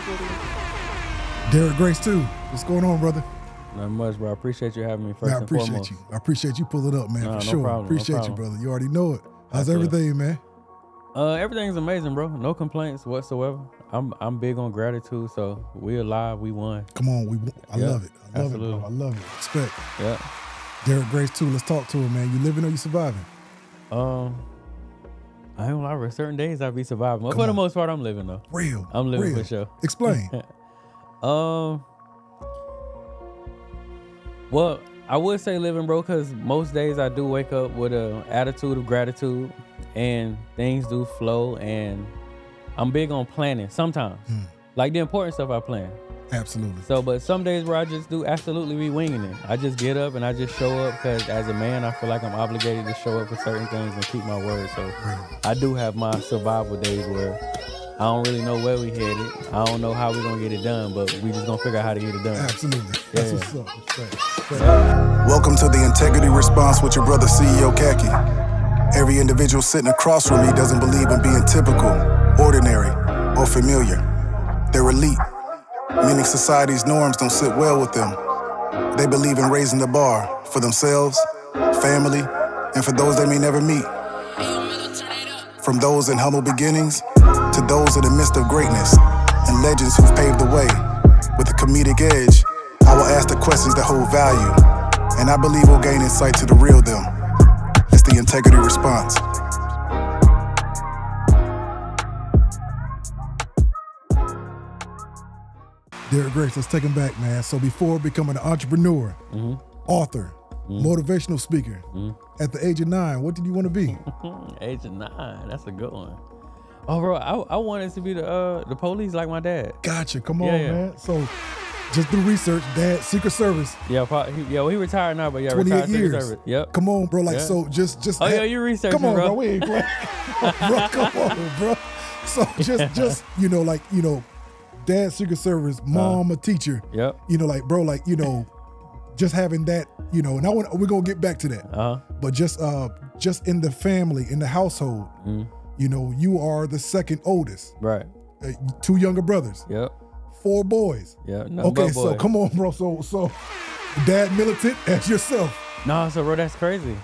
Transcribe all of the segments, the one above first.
navigating. Derrick Grace too. What's going on, brother? Not much, bro. I appreciate you having me first and foremost. I appreciate you. I appreciate you pulling up, man, for No sure. problem, Appreciate you, brother. You already know it. How's everything, man? Everything's amazing, bro. No complaints whatsoever. I'm big on gratitude, so we alive, we won. Come on, I love it. I love absolutely. it, bro. I love it. Respect. Yeah. Derrick Grace too. Let's talk to him, man. You living or you surviving? I ain't gonna lie, certain days I be surviving. But for the most part, I'm living though. Real. I'm living for sure. Explain. Well, I would say living, bro, because most days I do wake up with an attitude of gratitude and things do flow, and I'm big on planning sometimes. Like the important stuff I plan. Absolutely. So, but some days where I just do absolutely be winging it. I just get up and I just show up because as a man, I feel like I'm obligated to show up for certain things and keep my word. So I do have my survival days where I don't really know where we headed. I don't know how we're going to get it done, but we just going to figure out how to get it done. Absolutely. Yeah. That's what's up. Respect. Welcome to the Integrity Response with your brother CEO Khacki. Every individual sitting across from me doesn't believe in being typical, ordinary, or familiar. They're elite, meaning society's norms don't sit well with them. They believe in raising the bar for themselves, family, and for those they may never meet. From those in humble beginnings to those in the midst of greatness and legends who've paved the way. With a comedic edge, I will ask the questions that hold value, and I believe we'll gain insight to the real them. It's the Integrity Response. Derrick Grace, let's take him back, man. So before becoming an entrepreneur, author, motivational speaker, at the age of 9, what did you want to be? Age of 9, that's a good one. Oh, bro, I wanted to be the police like my dad. Gotcha. Come on, man. So just do research. Dad, Secret Service. Yeah, he retired now, but 28 retired years. Secret Service. Yep. Come on, bro. Like, so just. Oh, yeah, you researching, come on, bro. We ain't playing. Bro, come on, bro. So just Dad, Secret Service, mom, a teacher. Yep. Bro, just having that, and we're gonna get back to that. But just in the family, in the household, you are the second oldest. Right. 2 younger brothers. Yep. 4 boys. Yeah. No, Okay, boy. so come on, bro. So dad militant as yourself. No, so bro, that's crazy.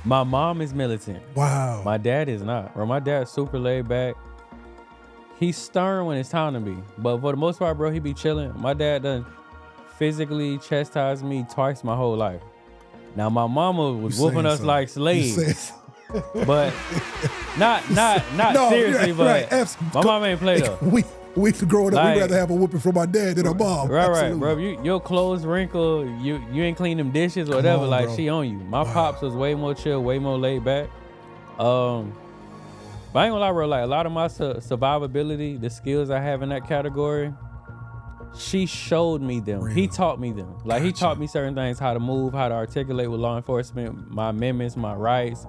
My mom is militant. Wow. My dad is not. Bro, my dad's super laid back. He's stern when it's time to be, but for the most part, bro, he be chilling. My dad done physically chastised me twice my whole life. Now my mama was whooping us like slaves, but not No, seriously. right, But my mom ain't play though. We growing up, we'd rather have a whooping from our dad than our mom. Right, bro. Your clothes wrinkle, you ain't clean them dishes or whatever. on, bro. She on you. My pops was way more chill, way more laid back. But I ain't gonna lie, bro, like a lot of my survivability, the skills I have in that category, she showed me them. Real. He taught me them. Like he taught me certain things, how to move, how to articulate with law enforcement, my amendments, my rights,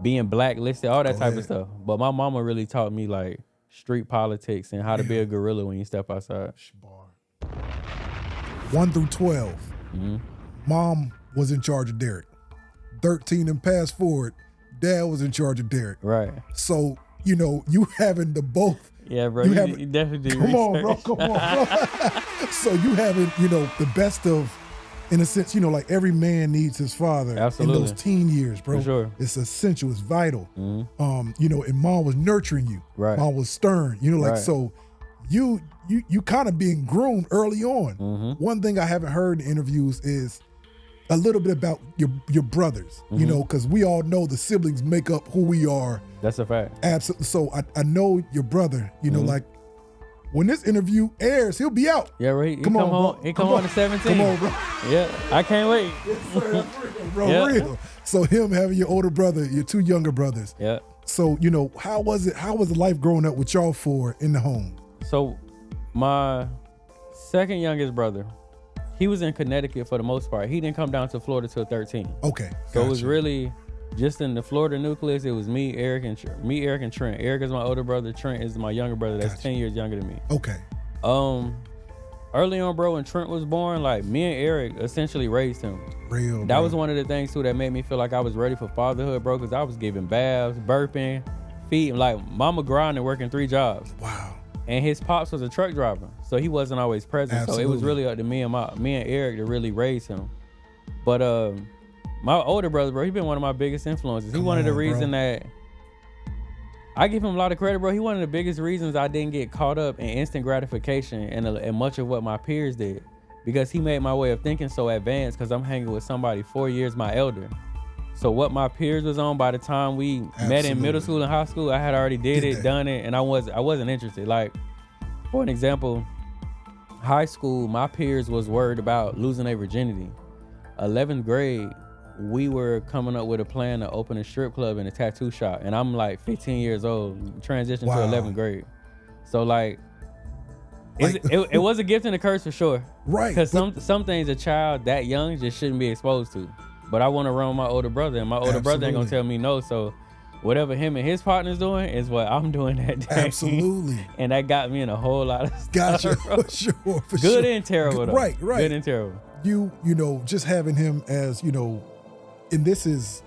being blacklisted, all that type of stuff. But my mama really taught me like street politics and how to be a gorilla when you step outside. 1 through 12. Mom was in charge of Derrick. 13 and past forward, dad was in charge of Derrick. Right. So, you having the both. Yeah, bro. You definitely do Come on, research. bro. Come on, bro. So you having, the best of, in a sense, like every man needs his father. Absolutely. In those teen years, bro. For sure. It's essential. It's vital. And mom was nurturing you. Right. Mom was stern. Right. So you kind of being groomed early on. One thing I haven't heard in interviews is a little bit about your brothers, because we all know the siblings make up who we are. That's a fact. Absolutely. So I know your brother, like when this interview airs, he'll be out. Yeah, right. He come home to 17. Come on, bro. Yeah, I can't wait. Yes, sir, that's real, bro. Yeah. Real. So him having your older brother, your 2 younger brothers. Yeah. So, how was it? How was the life growing up with y'all 4 in the home? So my second youngest brother, he was in Connecticut for the most part. He didn't come down to Florida till 13. Okay. So it was really just in the Florida nucleus. It was me, Eric, and Trent. Eric is my older brother. Trent is my younger brother. That's 10 years younger than me. Okay. Early on, bro, when Trent was born, like me and Eric essentially raised him. Real. That was one of the things too that made me feel like I was ready for fatherhood, bro, because I was giving baths, burping, feeding, like mama grinding, working 3 jobs. Wow. And his pops was a truck driver, so he wasn't always present. Absolutely. So it was really up to me and Eric to really raise him. But my older brother, bro, he been one of my biggest influences. He one of the reason that I give him a lot of credit, bro. He one of the biggest reasons I didn't get caught up in instant gratification and much of what my peers did, because he made my way of thinking so advanced. Because I'm hanging with somebody 4 years my elder. So what my peers was on by the time we met in middle school and high school, I had already done it, and I wasn't interested. Like, for an example, high school, my peers was worried about losing their virginity. 11th grade, we were coming up with a plan to open a strip club and a tattoo shop, and I'm like 15 years old, transitioned to 11th grade. So like it was a gift and a curse for sure. Right. Because some things a child that young just shouldn't be exposed to. But I want to run with my older brother, and my older brother ain't gonna tell me no. So whatever him and his partner's doing is what I'm doing that day. Absolutely. And that got me in a whole lot of stuff. Gotcha. For sure. Good and terrible though. Right. Good and terrible. You know, just having him as, you know, and this is,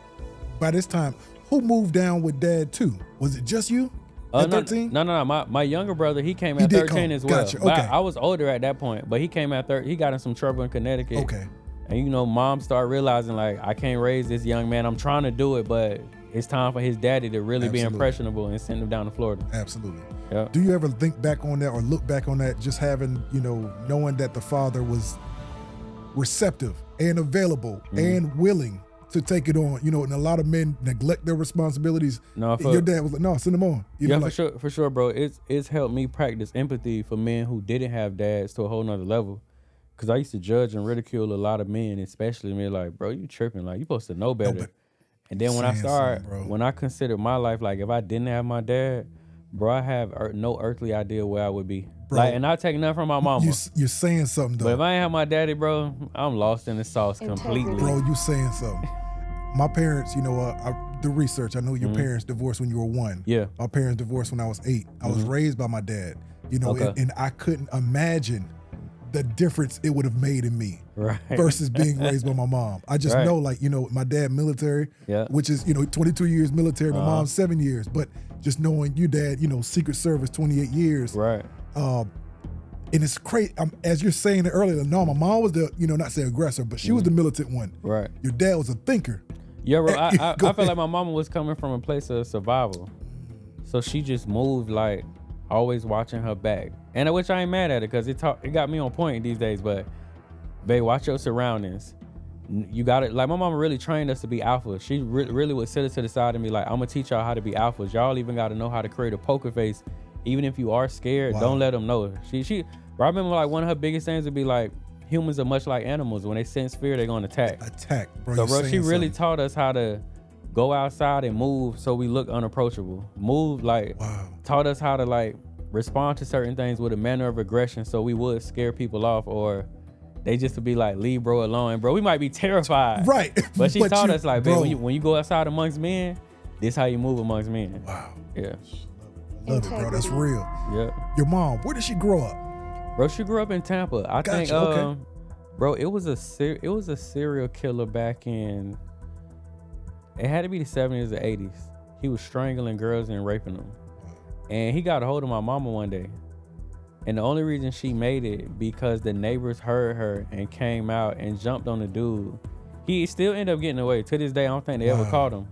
by this time, who moved down with dad too? Was it just you at 13? No. My younger brother, he came at 13 as well. Gotcha. But Okay. I was older at that point, but he came at 13. He got in some trouble in Connecticut. Okay. And you know, mom started realizing like, I can't raise this young man. I'm trying to do it, but it's time for his daddy to really be impressionable and send him down to Florida. Absolutely. Yep. Do you ever think back on that or look back on that, just having, you know, knowing that the father was receptive and available and willing to take it on, you know, and a lot of men neglect their responsibilities. Your dad was like, no, send them on. You know, for sure, bro. It's helped me practice empathy for men who didn't have dads to a whole nother level. Cause I used to judge and ridicule a lot of men, especially me, like, bro, you tripping, like you supposed to know better. And then when I considered my life, like if I didn't have my dad, bro, I have no earthly idea where I would be. Bro, like, and I take nothing from my mama. You're saying something though. But if I ain't have my daddy, bro, I'm lost in the sauce completely. Bro, you saying something. My parents, you know, the research, I know your parents divorced when you were 1. Yeah. My parents divorced when I was 8. I was raised by my dad, you know, and I couldn't imagine the difference it would have made in me versus being raised by my mom. I just know, like, you know, my dad military, which is, you know, 22 years military, my mom 7 years, but just knowing your dad, you know, Secret Service, 28 years. Right. And it's crazy, as you're saying it earlier, no, my mom was the, you know, not say aggressor, but she was the militant one. Right. Your dad was a thinker. Yeah, bro, I feel like my mama was coming from a place of survival. So she just moved like always watching her back. And which I ain't mad at it, because it got me on point these days. But babe, watch your surroundings. You got it. Like my mama really trained us to be alpha. She really would sit us to the side and be like, I'm gonna teach y'all how to be alphas. Y'all even got to know how to create a poker face. Even if you are scared, don't let them know. I remember like one of her biggest things would be like, humans are much like animals. When they sense fear, they're gonna attack. Bro. So bro, she really taught us how to go outside and move so we look unapproachable. Move like, taught us how to like respond to certain things with a manner of aggression so we would scare people off, or they just to be like, leave bro alone. And bro, we might be terrified. Right. But she taught us like, babe, when you go outside amongst men, this how you move amongst men. Wow. Yeah. Love it, bro. That's real. Yeah. Your mom, where did she grow up? Bro, she grew up in Tampa. I think, okay. Bro, it was a serial killer back in, it had to be the 70s or 80s. He was strangling girls and raping them. And he got a hold of my mama one day. And the only reason she made it because the neighbors heard her and came out and jumped on the dude. He still ended up getting away. To this day, I don't think they ever caught him.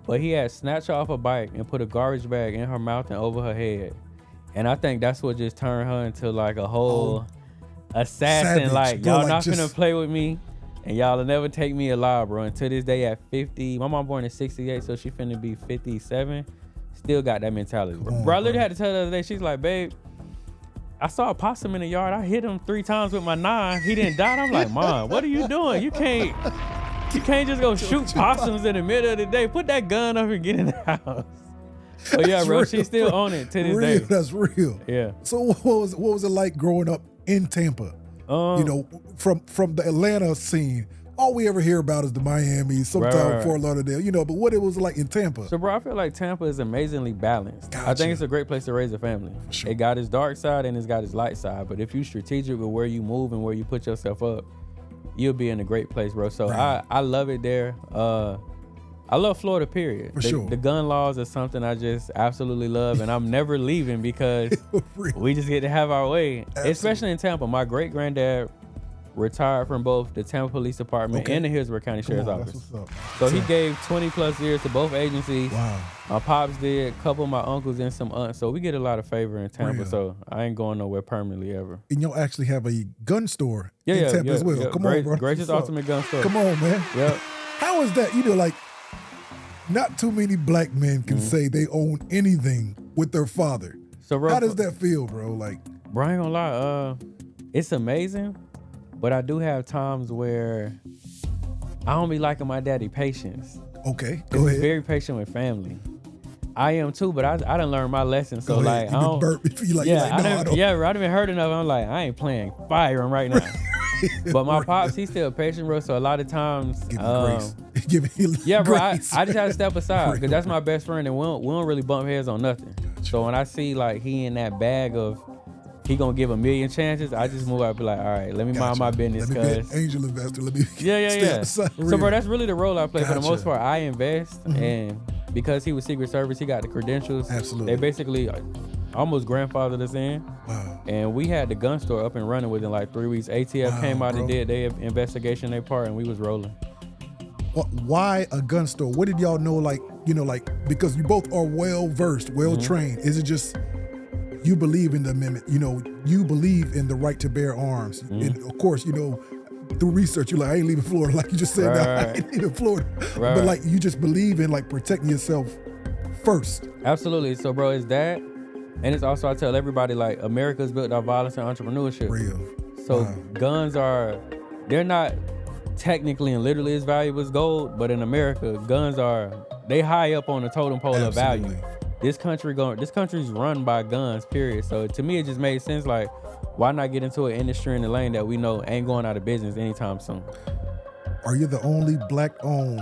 But he had snatched her off a bike and put a garbage bag in her mouth and over her head. And I think that's what just turned her into like a whole assassin. Savage. Like, Bro, y'all like not just finna play with me. And y'all will never take me alive, bro. And to this day at 50, my mom born in 68, so she finna be 57. Still got that mentality. Bro, I literally had to tell her the other day, she's like, babe, I saw a possum in the yard. I hit him 3 times with my 9. He didn't die. I'm like, Mom, what are you doing? You can't just go shoot possums in the middle of the day. Put that gun up and get in the house. But yeah, bro, she's still on it to this day. That's real. Yeah. So what was it like growing up in Tampa? You know, from the Atlanta scene, all we ever hear about is the Miami, sometimes Fort Lauderdale, you know, but what it was like in Tampa. So, bro, I feel like Tampa is amazingly balanced. Gotcha. I think it's a great place to raise a family. For sure. It got its dark side and it's got its light side. But if you strategic with where you move and where you put yourself up, you'll be in a great place, bro. So I love it there. I love Florida, period. For sure. The gun laws are something I just absolutely love, and I'm never leaving because we just get to have our way, especially in Tampa. My great-granddad retired from both the Tampa Police Department and the Hillsborough County Sheriff's Office. So he gave 20 plus years to both agencies. Wow. My pops did, a couple of my uncles and some aunts. So we get a lot of favor in Tampa. So I ain't going nowhere permanently ever. And y'all actually have a gun store in Tampa as well. Come on, bro. Gracious Ultimate Gun Store. Come on, man. Yep. How is that? Like, not too many black men can say they own anything with their father. So, bro, how does that fil, bro? Like, bro, I ain't gonna lie. It's amazing, but I do have times where I don't be liking my daddy patience. Okay, go ahead. He's very patient with family. I am too, but I done learned my lesson. So like, I don't. Burp if you like. I done been hurt enough. I'm like, I ain't playing fire right now. But my pops, he's still patient, bro. So a lot of times, give me grace. Bro. Grace. I just have to step aside because that's my best friend, and we don't really bump heads on nothing. Gotcha. So when I see like he in that bag of he gonna give a million chances, I just move out and be like, all right, let me mind my business. Let me be an angel investor. Let me So bro, that's really the role I play. For the most part, I invest, and because he was Secret Service, he got the credentials. Absolutely. They basically almost grandfathered us in. Wow. And we had the gun store up and running within like 3 weeks. ATF came out and did their investigation, their part, and we was rolling. Why a gun store? What did y'all know? Like, because you both are well-versed, well-trained. Is it just you believe in the amendment? You believe in the right to bear arms. And of course, through research, you're like, I ain't leaving Florida. Like you just said, I ain't leaving Florida. But like, you just believe in like protecting yourself first. Absolutely. So bro, it's that. And it's also, I tell everybody, like, America's built on violence and entrepreneurship. Real. So guns they're not technically and literally as valuable as gold, but in America, guns they high up on the totem pole of value. This country's run by guns, period. So to me, it just made sense, like, why not get into an industry in the lane that we know ain't going out of business anytime soon? Are you the only black-owned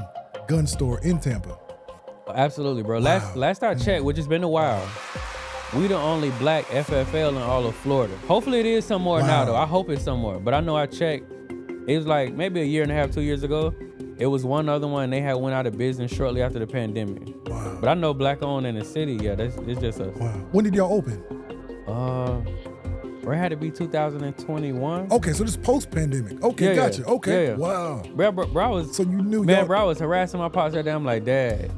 gun store in Tampa? Absolutely, bro. Wow. Last I checked, which has been a while, we the only black FFL in all of Florida. Hopefully it is some more now, though. I hope it's some more. But I know I checked. It was like maybe a year and a half, 2 years ago. It was one other one. They had went out of business shortly after the pandemic. Wow. But I know black owned in the city. Yeah, it's just us. Wow. When did y'all open? It had to be 2021. Okay, so this post-pandemic. Okay, gotcha. Okay, wow. Bro, I was. So you knew. Man, bro, I was harassing my pops that day. I'm like, Dad,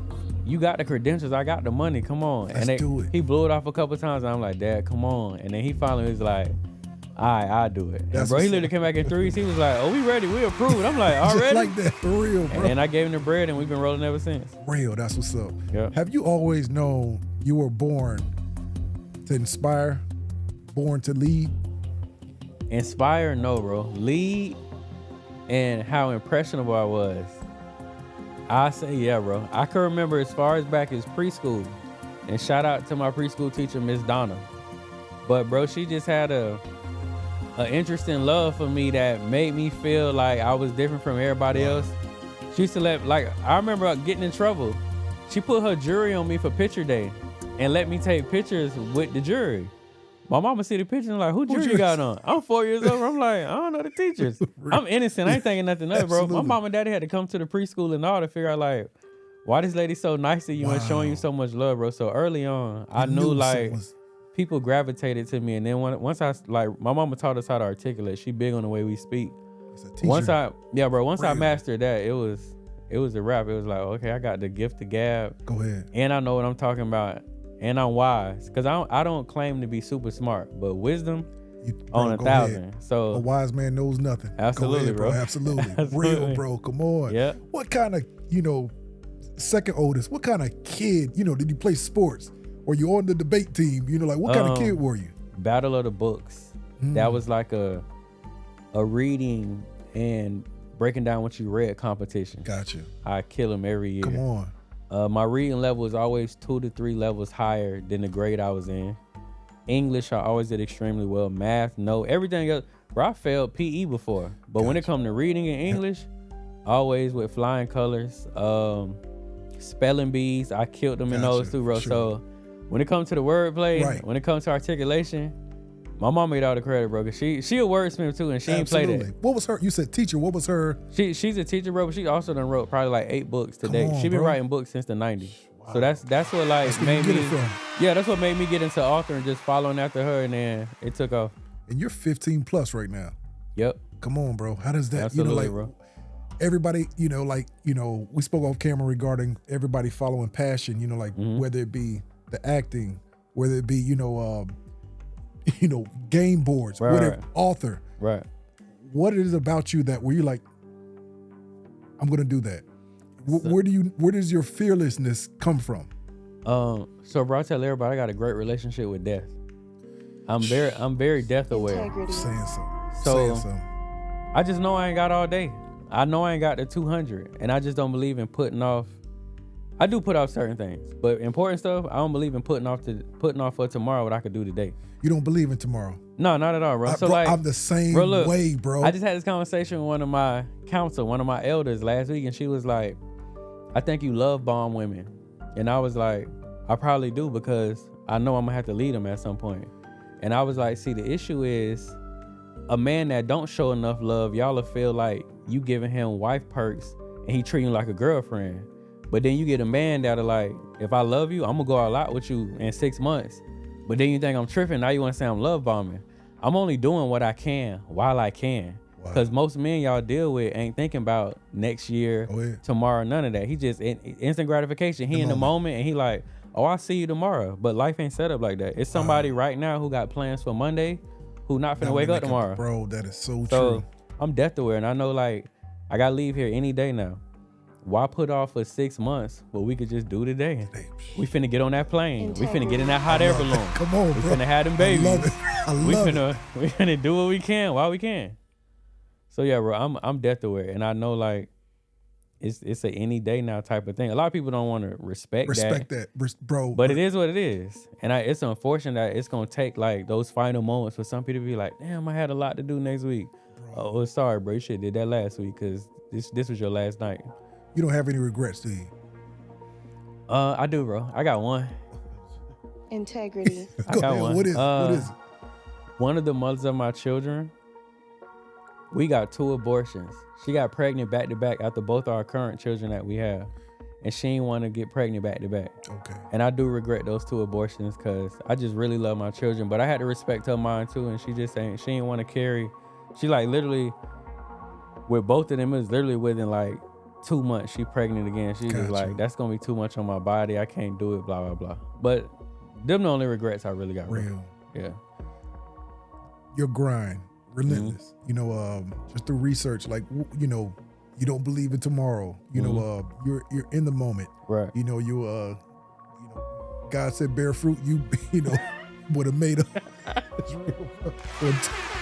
you got the credentials, I got the money, come on. Let's do it. He blew it off a couple times, and I'm like, Dad, come on. And then he finally was like, all right, I'll do it. And bro, he literally came back in 3 weeks. He was like, oh, we ready, we approved. I'm like, already? Just like that, for real, bro. And then I gave him the bread, and we've been rolling ever since. Real, that's what's up. Yep. Have you always known you were born to inspire, born to lead? Inspire, no, bro. Lead, and how impressionable I was. I say, yeah, bro. I can remember as far as back as preschool. And shout out to my preschool teacher, Miss Donna. But, bro, she just had an interesting love for me that made me feel like I was different from everybody else. She used to I remember getting in trouble. She put her jury on me for picture day and let me take pictures with the jury. My mama see the picture and like, who jury you got on? I'm 4 years old. I'm like, I don't know the teachers. I'm innocent. I ain't thinking nothing of it, bro. My mom and daddy had to come to the preschool and all to figure out like, why this lady so nice to you and showing you so much love, bro. So early on, I knew like people gravitated to me. And then once I my mama taught us how to articulate. She big on the way we speak. Once I mastered that, it was a wrap. It was like, okay, I got the gift to gab. Go ahead. And I know what I'm talking about. And I'm wise, because I don't claim to be super smart, but wisdom on 1,000. Ahead. So a wise man knows nothing. Absolutely, ahead, bro. Absolutely. Absolutely. Real, bro. Come on. Yeah. What kind of, second oldest, what kind of kid, did you play sports? Were you on the debate team? What kind of kid were you? Battle of the Books. That was like a reading and breaking down what you read competition. Gotcha. I kill them every year. Come on. My reading level is always 2 to 3 levels higher than the grade I was in. English, I always did extremely well. Math, no. Everything else, bro, I failed PE before. But when it comes to reading and English, always with flying colors. Spelling bees, I killed them in those too, bro. Sure. So when it comes to the wordplay, when it comes to articulation, My mom made all the credit, bro. Cause she a wordsmith too, and she ain't play that. What was her? You said teacher. What was her? She's a teacher, bro. But she also done wrote probably like 8 books to date. She been writing books since the 90s. Wow. So that's what like that's made me. Yeah, that's what made me get into author and just following after her, and then it took off. And you're 15 plus right now. Yep. Come on, bro. How does that? Absolutely, bro. Everybody, we spoke off camera regarding everybody following passion. Whether it be the acting, whether it be game boards, whatever, right. Author. Right. What it is about you that where you're like, I'm gonna do that. Where does your fearlessness come from? So bro, I tell everybody I got a great relationship with death. I'm very death aware. Saying something. I just know I ain't got all day. I know I ain't got the 200, and I just don't believe in putting off. I do put off certain things, but important stuff, I don't believe in putting off for tomorrow what I could do today. You don't believe in tomorrow? No, not at all, bro. Bro, I'm the same way, bro. I just had this conversation with one of my elders last week, and she was like, I think you love bomb women. And I was like, I probably do, because I know I'm gonna have to lead them at some point. And I was like, see, the issue is a man that don't show enough love, y'all will feel like you giving him wife perks and he treating you like a girlfriend. But then you get a man that'll like, if I love you, I'm gonna go all out with you in 6 months. But then you think I'm tripping, now you wanna say I'm love bombing. I'm only doing what I can while I can. Wow. Cause most men y'all deal with ain't thinking about next year, tomorrow, none of that. He just instant gratification. He in the moment and he like, oh, I'll see you tomorrow. But life ain't set up like that. It's somebody right now who got plans for Monday who not finna wake up tomorrow. Bro, that is so true. I'm death aware, and I know like I gotta leave here any day now. Why put off for 6 months what we could just do today? We finna get on that plane. We finna get in that hot air balloon. Come on, we bro. finna have them babies. I love it. We finna do what we can while we can. So yeah, bro, I'm death aware, and I know like it's a any day now type of thing. A lot of people don't want to respect that, bro. But it is what it is, and it's unfortunate that it's gonna take like those final moments for some people to be like, damn, I had a lot to do next week. Bro. Oh, sorry, bro, you should have did that last week because this was your last night. You don't have any regrets, do you? I do, bro. I got one. Integrity. I got one. What is it? One of the mothers of my children, we got 2 abortions. She got pregnant back to back after both our current children that we have. And she didn't want to get pregnant back to back. Okay. And I do regret those 2 abortions because I just really love my children. But I had to respect her mind too. And she didn't want to carry. She like literally, with both of them, it was literally within like 2 months, she pregnant again. She was like, that's going to be too much on my body. I can't do it, blah, blah, blah. But them the only regrets I really got. Real. Yeah. Your grind. Relentless, just through research, like, you don't believe in tomorrow, you're in the moment, right? God said bear fruit, you would have made it's real, bro.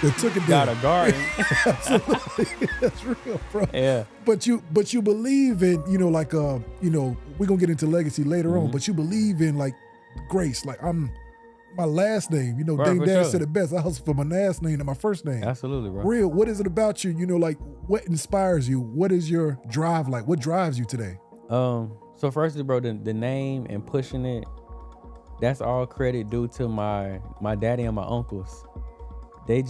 They took it down. Got a garden. Absolutely. That's real, bro. Yeah. But you believe in, we're gonna get into legacy later on, but you believe in like grace, like my last name, right, Dad said it best. I hustle for my last name and my first name. Absolutely, bro. Real. What is it about you? Like what inspires you? What is your drive like? What drives you today? So firstly, bro, the name and pushing it, that's all credit due to my daddy and my uncles. They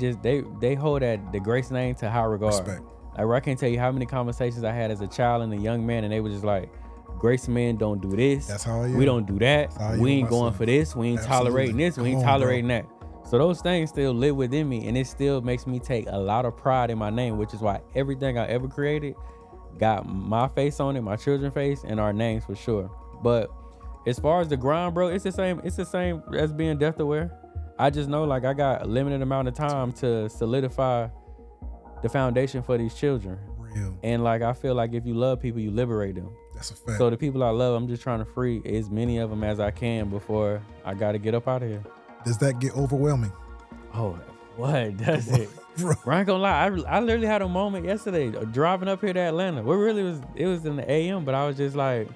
hold the Grace name to high regard. Respect. Like, I can't tell you how many conversations I had as a child and a young man, and they were just like, Grace men don't do this. That's how I am. We don't do that. We ain't going for this. We ain't tolerating this. We ain't tolerating that. So those things still live within me, and it still makes me take a lot of pride in my name, which is why everything I ever created got my face on it, my children's face, and our names for sure. But as far as the grind, bro, it's the same as being death aware. I just know like I got a limited amount of time to solidify the foundation for these children. Real. And like I feel like if you love people, you liberate them. That's a fact. So the people I love, I'm just trying to free as many of them as I can before I got to get up out of here. Does that get overwhelming? Oh, what does it? Bro, I ain't gonna lie. I literally had a moment yesterday driving up here to Atlanta. It was in the AM, but I was just like,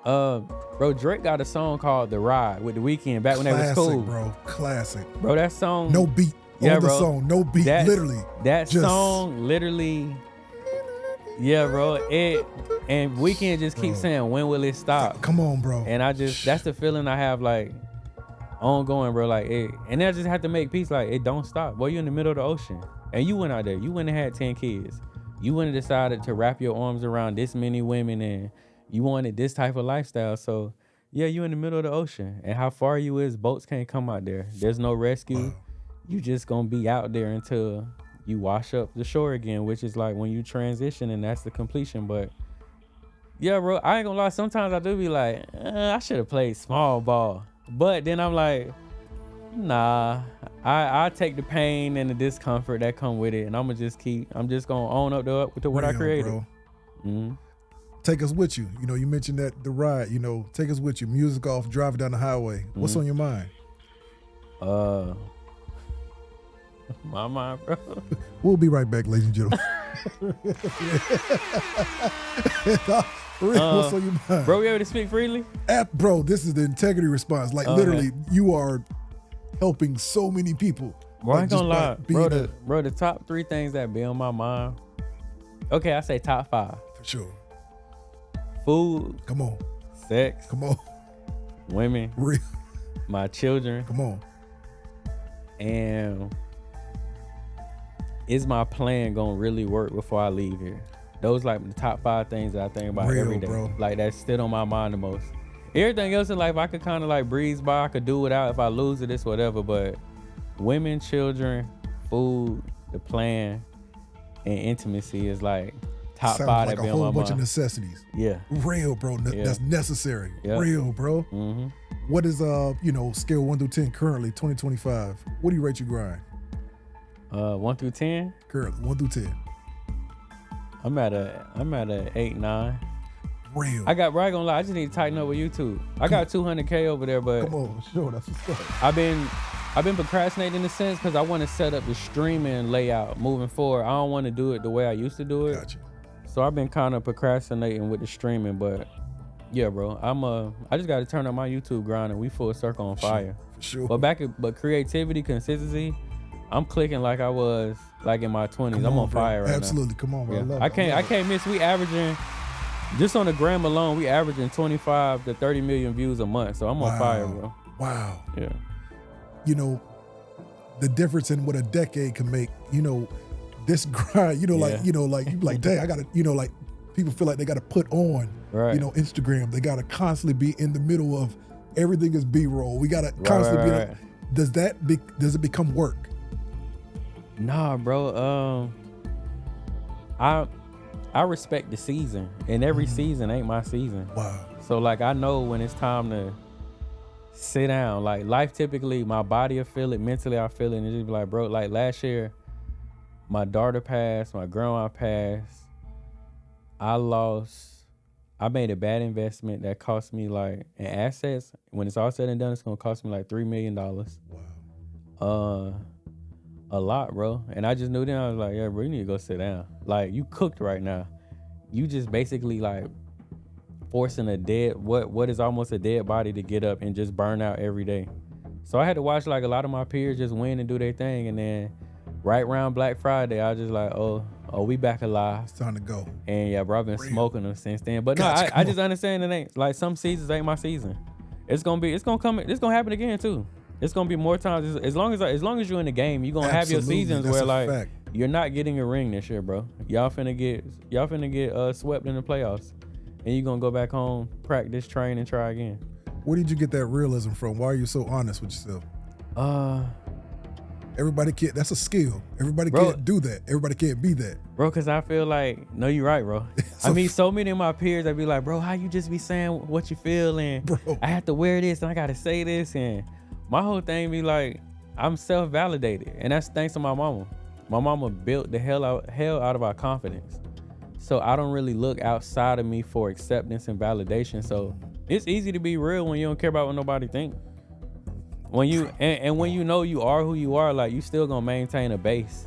bro, Drake got a song called The Ride with The Weeknd back when they was cool. Bro, classic. Bro, that song. No beat. Yeah, on the bro. Song, no beat, literally. That song literally. Yeah, bro. And Weeknd just keeps saying, when will it stop? Come on, bro. And that's the feeling I have, like, ongoing, bro. Like it, and I just have to make peace. Like it don't stop. Boy, you in the middle of the ocean, and you went out there. You went and had 10 kids. You went and decided to wrap your arms around this many women, and you wanted this type of lifestyle. So yeah, you in the middle of the ocean, and how far you is, boats can't come out there. There's no rescue. You just gonna be out there until you wash up the shore again, which is like when you transition, and that's the completion. But yeah, bro, I ain't gonna lie. Sometimes I do be like, I should have played small ball. But then I'm like, nah, I take the pain and the discomfort that come with it, and I'm just gonna own up to what I created. Bro. Mm-hmm. Take us with you. You know, you mentioned that the ride, you know, take us with you. Music off, driving down the highway. What's on your mind? My mind, bro. We'll be right back, ladies and gentlemen. What's on your mind? Bro, we able to speak freely? Bro, this is the integrity response. Like literally, you are helping so many people. Bro, I ain't gonna lie. Bro, the top 3 things that be on my mind. Okay, I say top 5. For sure. Food. Come on. Sex. Come on. Women. Real. My children. Come on. And is my plan gonna really work before I leave here? Those like the top 5 things that I think about every day. Bro. Like that's still on my mind the most. Everything else in life I could kind of like breeze by. I could do without. If I lose it, it's whatever. But women, children, food, the plan, and intimacy is like top 5 like that be a on my whole bunch mind. of necessities. Yeah. Real, bro. That's necessary. Yep. Real, bro. Mm-hmm. What is scale 1 through 10 currently, 2025? What do you rate your grind? 1 through 10? Currently, 1 through 10. I'm at a 8, 9. Real. I ain't gonna lie, I just need to tighten up with YouTube. I got 200K over there, but come on, sure, that's what's up. I've been procrastinating in a sense because I want to set up the streaming layout moving forward. I don't want to do it the way I used to do it. Gotcha. So I've been kind of procrastinating with the streaming, but yeah, bro, I just got to turn up my YouTube grind and we full circle on fire. For sure. But creativity, consistency, I'm clicking like I was like in my 20s. I'm on fire right now. Absolutely, come on, bro. Yeah. I love I it. can't miss. We averaging just on the gram alone. We averaging 25 to 30 million views a month. So I'm on fire, bro. Wow. Yeah. You know, the difference in what a decade can make. You know, this grind. Like dang, I gotta. You know, like people feel like they gotta put on. Right. You know, Instagram. They gotta constantly be in the middle of everything is B-roll. We gotta constantly be. Right. Does it become work? Nah, bro. I respect the season, and every season ain't my season. Wow. So like I know when it's time to sit down. Like life typically, my body will feel it, mentally I feel it, and it just be like, bro. Like last year, my daughter passed, my grandma passed. I made a bad investment that cost me like in assets. When it's all said and done, it's gonna cost me like $3 million. Wow. A lot, bro. And I just knew then I was like, yeah, bro, you need to go sit down. Like you cooked right now. You just basically like forcing what is almost a dead body to get up and just burn out every day. So I had to watch like a lot of my peers just win and do their thing. And then right around Black Friday, I was just like, oh, we back alive. It's time to go. And yeah, bro, I've been smoking them since then. But Gotcha, no, I just understand it ain't like some seasons ain't my season. It's gonna happen again too. It's gonna be more times. As long as you're in the game, you're gonna have your seasons where like fact. You're not getting a ring this year, bro. Y'all finna get swept in the playoffs, and you're gonna go back home, practice, train, and try again. Where did you get that realism from? Why are you so honest with yourself? Everybody can't. That's a skill. Everybody can't do that. Everybody can't be that. Bro, because I feel like, no, you're right, bro. I mean, so many of my peers that be like, bro, how you just be saying what you feel, and bro, I have to wear this, and I got to say this, and my whole thing be like, I'm self-validated, and that's thanks to my mama. My mama built the hell out of our confidence. So I don't really look outside of me for acceptance and validation. So it's easy to be real when you don't care about what nobody think. When you and when you know you are who you are, like you still gonna maintain a base.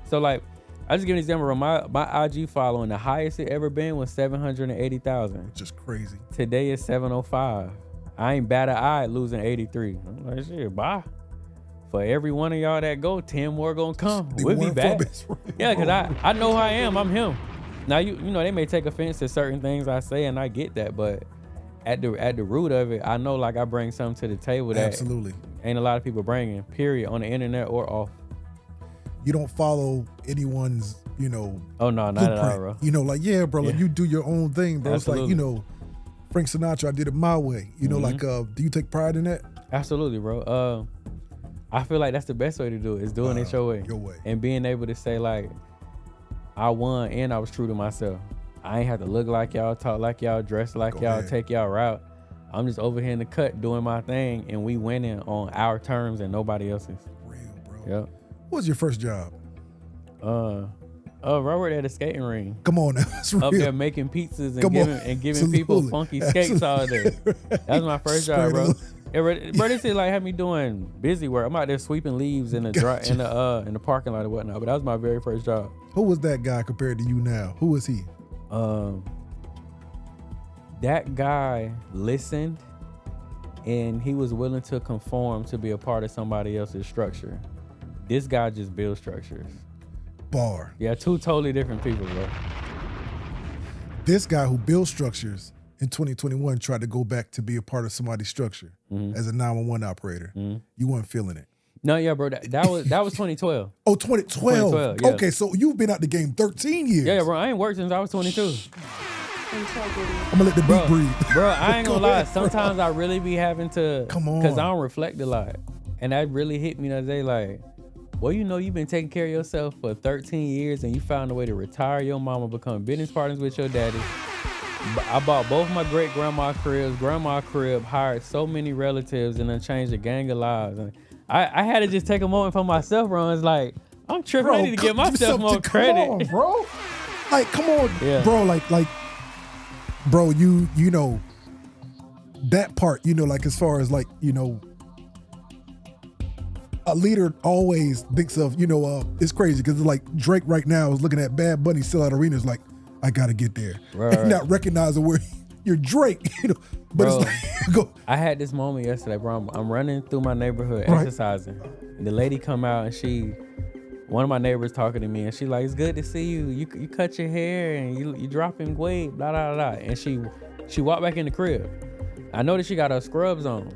So like, I just give an example. My IG following, the highest it ever been was 780,000. Which is crazy. Today is 705. I ain't bat an eye at losing 83. I'm like, shit, bye. For every one of y'all that go, 10 more gonna come. We'll be back. Yeah, because I know who I am. I'm him. Now, you know, they may take offense to certain things I say, and I get that, but at the root of it, I know like I bring something to the table that absolutely. ain't a lot of people bringing, period, on the internet or off. You don't follow anyone's, Oh, no, not blueprint. at all, bro. Like, yeah, bro, like you do your own thing, bro. Absolutely. It's like, Frank Sinatra, I did it my way. Do you take pride in that? Absolutely, bro. I feel like that's the best way to do it, is doing it your way. Your way. And being able to say, like, I won and I was true to myself. I ain't have to look like y'all, talk like y'all, dress like Go y'all, ahead. take y'all route. I'm just over here in the cut doing my thing, and we winning on our terms and nobody else's. Real, bro. Yep. What was your first job? Robert at a skating ring. Come on now. That's real. Up there making pizzas and Come on. giving people Absolutely. funky skates all day. That was my first job, Straight bro. up. Bro, this is like had me doing busy work. I'm out there sweeping leaves in the Gotcha. in the parking lot or whatnot. But that was my very first job. Who was that guy compared to you now? Who was he? That guy listened, and he was willing to conform to be a part of somebody else's structure. This guy just builds structures. Bar. Yeah, two totally different people, bro. This guy who builds structures in 2021 tried to go back to be a part of somebody's structure as a 911 operator. You weren't feeling it. No, yeah, bro. That was 2012. Oh, 2012. 2012, yeah. Okay, so you've been out the game 13 years. Yeah, bro. I ain't worked since I was 22. Integrity. I'm gonna let the beat breathe. Bro, I ain't Go gonna lie. ahead, bro. Sometimes I really be having to, Come on. because I don't reflect a lot, and that really hit me that day. Like, well, you've been taking care of yourself for 13 years, and you found a way to retire your mama, become business partners with your daddy. I bought both my great grandma crib, hired so many relatives, and then changed a gang of lives. And I had to just take a moment for myself, bro. It's like, I'm tripping. I need to give myself more credit. Come on, bro. Like, come on, Yeah. bro. Like, bro, you know that part. Like as far as like, a leader always thinks of, it's crazy because like Drake right now is looking at Bad Bunny still out arenas like, I gotta get there, Right. and not recognizing where you're Drake, But Bro, it's like, go. I had this moment yesterday, bro. I'm running through my neighborhood Right. exercising. And the lady come out and one of my neighbors talking to me, and she like, it's good to see you. You cut your hair and you dropping weight, blah, blah, blah. And she walked back in the crib. I noticed she got her scrubs on.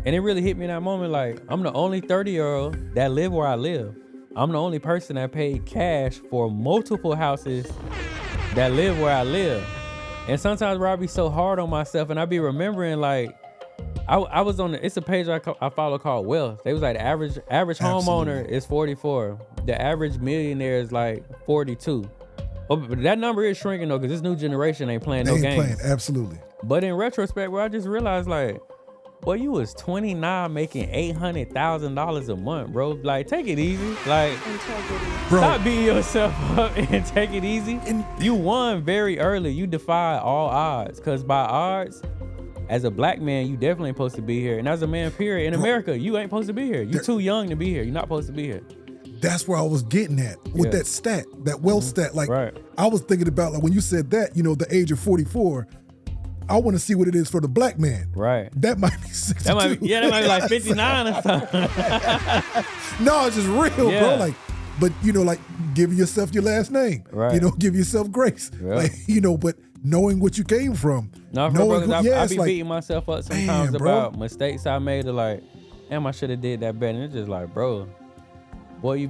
And it really hit me in that moment, like, I'm the only 30-year-old that live where I live. I'm the only person that paid cash for multiple houses that live where I live. And sometimes where I be so hard on myself, and I be remembering, like, I was on it's a page I follow called Wealth. They was like, the average homeowner is 44. The average millionaire is like 42. Oh, but that number is shrinking though, because this new generation ain't playing They no ain't games. playing, absolutely. But in retrospect, bro, I just realized, like, boy, you was 29 making $800,000 a month, bro. Like, take it easy. Like, Integrity. Bro, stop beating yourself up and take it easy. And- You won very early. You defied all odds. Because by odds, as a black man, you definitely ain't supposed to be here. And as a man, period, in America, you ain't supposed to be here. You too young to be here. You're not supposed to be here. that's where I was getting at with Yeah. that stat, that wealth stat. Like, Right. I was thinking about, like, when you said that, the age of 44, I want to see what it is for the black man. Right. That might be 62. That might be like 59 or something. No, it's just real, Yeah. bro. Like, but like, give yourself your last name. Right. Give yourself grace. Yeah. Like, but knowing what you came from. No, for knowing real, 'cause I it's be like, beating myself up sometimes man, bro. about mistakes I made. Or like, damn, I should have did that better. And it's just like, bro, boy, you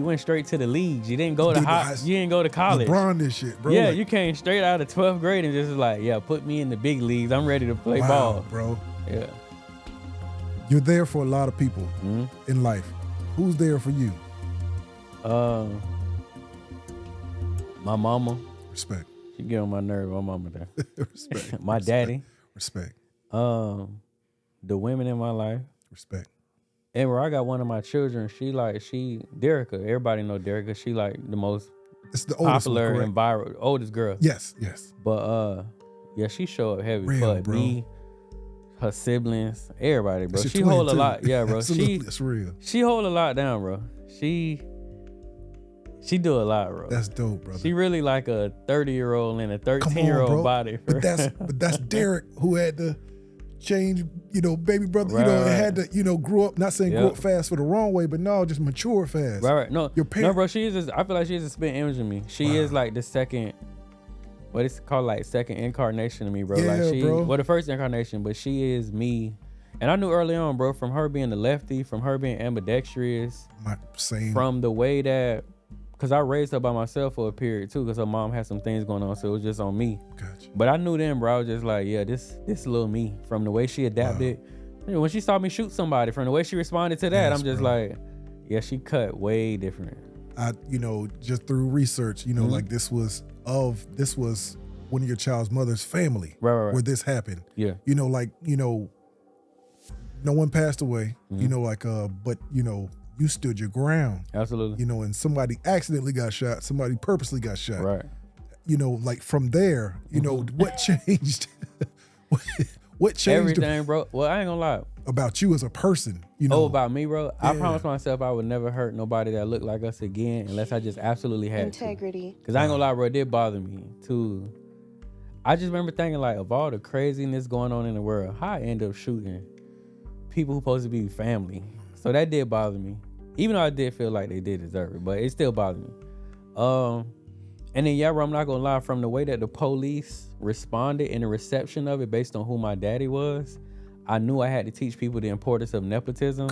went straight to the leagues. You didn't go to you didn't go to college. LeBron this shit, bro. Yeah, Like, you came straight out of 12th grade and just like, yeah, put me in the big leagues. I'm ready to play wow, ball. bro. Yeah. You're there for a lot of people Mm-hmm. in life. Who's there for you? My mama, Respect. she get on my nerve. My mama there. Respect. My daddy. Respect. The women in my life. Respect. And where I got one of my children, Derrick, everybody know Derrick, she like the most It's the oldest popular one, and viral, oldest girl. Yes, yes. But yeah, she show up heavy. Real, But bro. me, her siblings, everybody, bro. That's She your hold a twin, too. lot. Yeah, bro. Absolutely, that's real. She hold a lot down, bro. She do a lot, bro. That's dope, brother. She really like a 30-year-old in a Come on, 13-year-old bro. body. But that's Derrick who had to change, baby brother, Right, right. had to, grew up, not saying grew up fast for the wrong way, but no, just mature fast. Right. No, Your parent- no, bro. I feel like she's a spit image of me. She is like the second, what it's called, like second incarnation of me, bro. Yeah, Like bro. well, the first incarnation, but she is me And I knew early on, bro, from her being the lefty, from her being ambidextrous, Same. from the way that, because I raised her by myself for a period too, because her mom had some things going on, so it was just on me. Gotcha. But I knew then, bro, I was just like, yeah, this little me, from the way she adapted. You know, when she saw me shoot somebody, from the way she responded to that, Yes, I'm just bro. like, yeah, she cut way different. Just through research, like this was one of your child's mother's family, Right. where this happened. Yeah. No one passed away, Mm-hmm. but you stood your ground, Absolutely. and somebody accidentally got shot, somebody purposely got shot. Right. Like from there, what changed? What changed Everything, bro. Well, I ain't gonna lie. about you as a person? About me, bro. I Yeah. promised myself I would never hurt nobody that looked like us again unless I just absolutely had to. Integrity. Because I ain't gonna lie, bro, it did bother me too. I just remember thinking, like, of all the craziness going on in the world, how I end up shooting people who supposed to be family. So that did bother me. Even though I did feel like they did deserve it, but it still bothered me. And then, yeah, bro, I'm not gonna lie, from the way that the police responded and the reception of it based on who my daddy was, I knew I had to teach people the importance of nepotism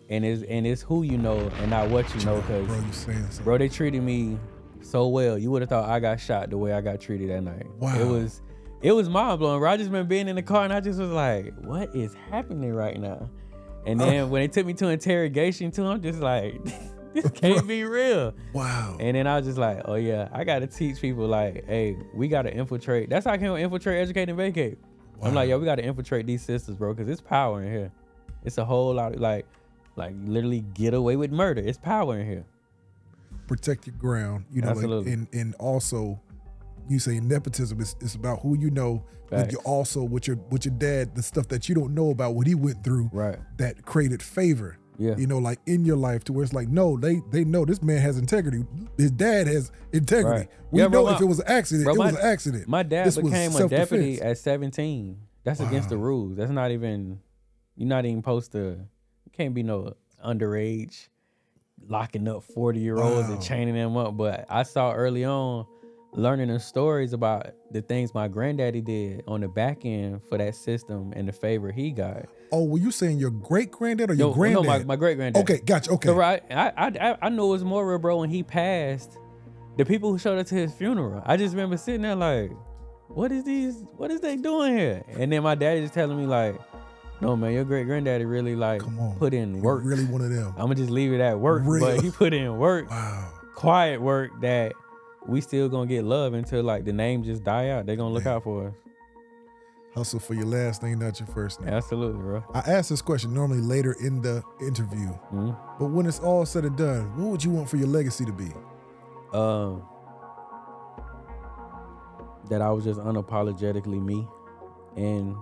and it's who you know and not what you know. Cause Bro, you saying something. bro, they treated me so well. You would have thought I got shot the way I got treated that night. Wow. It was mind blowing, bro. I just remember being in the car and I just was like, what is happening right now? And then when they took me to interrogation too, I'm just like, this can't be real. Wow. And then I was just like, oh yeah, I gotta teach people like, hey, we gotta infiltrate. That's how I came with infiltrate, educate, and vacate. I'm like, yo, we gotta infiltrate these systems, bro, because it's power in here. It's a whole lot of like literally get away with murder. It's power in here. Protect your ground, Absolutely. and also you say nepotism is about who you know, but Facts. you also with your dad, the stuff that you don't know about what he went through, Right. that created favor. Yeah. Like in your life, to where it's like, no, they know this man has integrity. His dad has integrity. Right. We Yeah, bro, know if it was an accident, bro, it was an accident. My dad This was became a self-defense. deputy at 17. That's against the rules. That's not even, you're not even supposed to, you can't be no underage locking up 40-year-olds and chaining them up. But I saw early on, learning the stories about the things my granddaddy did on the back end for that system and the favor he got. Oh, were you saying your great granddad or your granddad? No, my great granddad. Okay, gotcha. Okay. So right, I knew it was more real, bro. When he passed, the people who showed up to his funeral, I just remember sitting there like, what is they doing here? And then my daddy just telling me like, no man, your great granddaddy really like Come on. put in You're work. really one of them. I'm gonna just leave it at work, Real. but he put in work, Wow. quiet work that we still gonna get love until like the name just die out. They gonna look out for us. Hustle for your last name, not your first name. Absolutely, bro. I ask this question normally later in the interview, but when it's all said and done, what would you want for your legacy to be? That I was just unapologetically me, and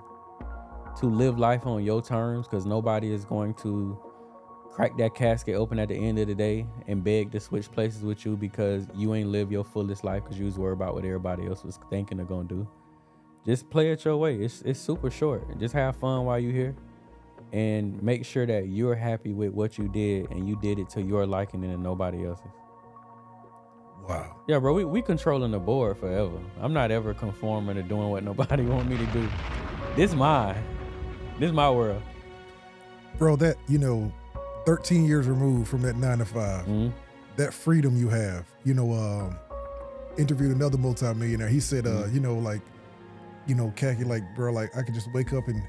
to live life on your terms, because nobody is going to crack that casket open at the end of the day and beg to switch places with you because you ain't live your fullest life because you was worried about what everybody else was thinking or gonna do. Just play it your way. It's super short. Just have fun while you're here and make sure that you're happy with what you did and you did it to your liking and nobody else's. Wow. Yeah, bro, we controlling the board forever. I'm not ever conforming to doing what nobody want me to do. This mine. This my world. Bro, that, 13 years removed from that 9 to 5, that freedom you have, interviewed another multimillionaire. He said, Khacki, like, bro, like I could just wake up and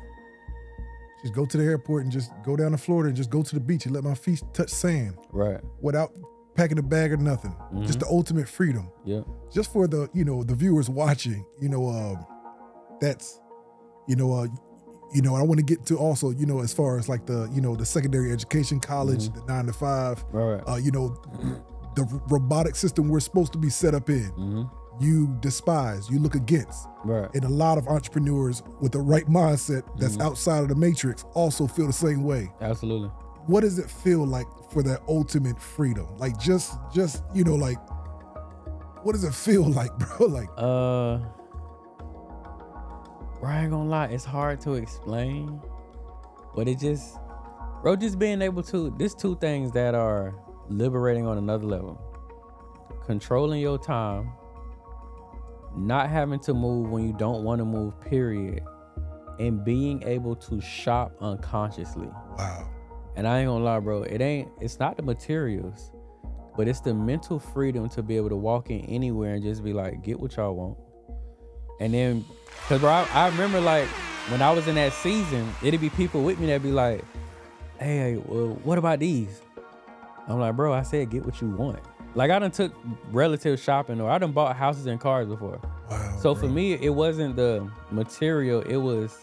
just go to the airport and just go down to Florida and just go to the beach and let my feet touch sand. Right. Without packing a bag or nothing. Just the ultimate freedom. Yeah. Just for the, the viewers watching, that's, I want to get to also, as far as like the, the secondary education, college, the 9 to 5, Right. The robotic system we're supposed to be set up in, you despise, you look against. Right. And a lot of entrepreneurs with the right mindset that's outside of the matrix also feel the same way. Absolutely. What does it feel like for that ultimate freedom? Like just like, what does it feel like, bro? Like, bro, I ain't gonna lie, it's hard to explain, but it just, bro, just being able to, there's two things that are liberating on another level. Controlling your time, not having to move when you don't want to move, period, and being able to shop unconsciously. Wow. And I ain't gonna lie, bro, it's not the materials, but it's the mental freedom to be able to walk in anywhere and just be like, get what y'all want. And then, cause bro, I remember like when I was in that season, it'd be people with me that'd be like, hey, well, what about these? I'm like, bro, I said get what you want. Like I done took relative shopping, or I done bought houses and cars before. Wow. So bro. for me, it wasn't the material, it was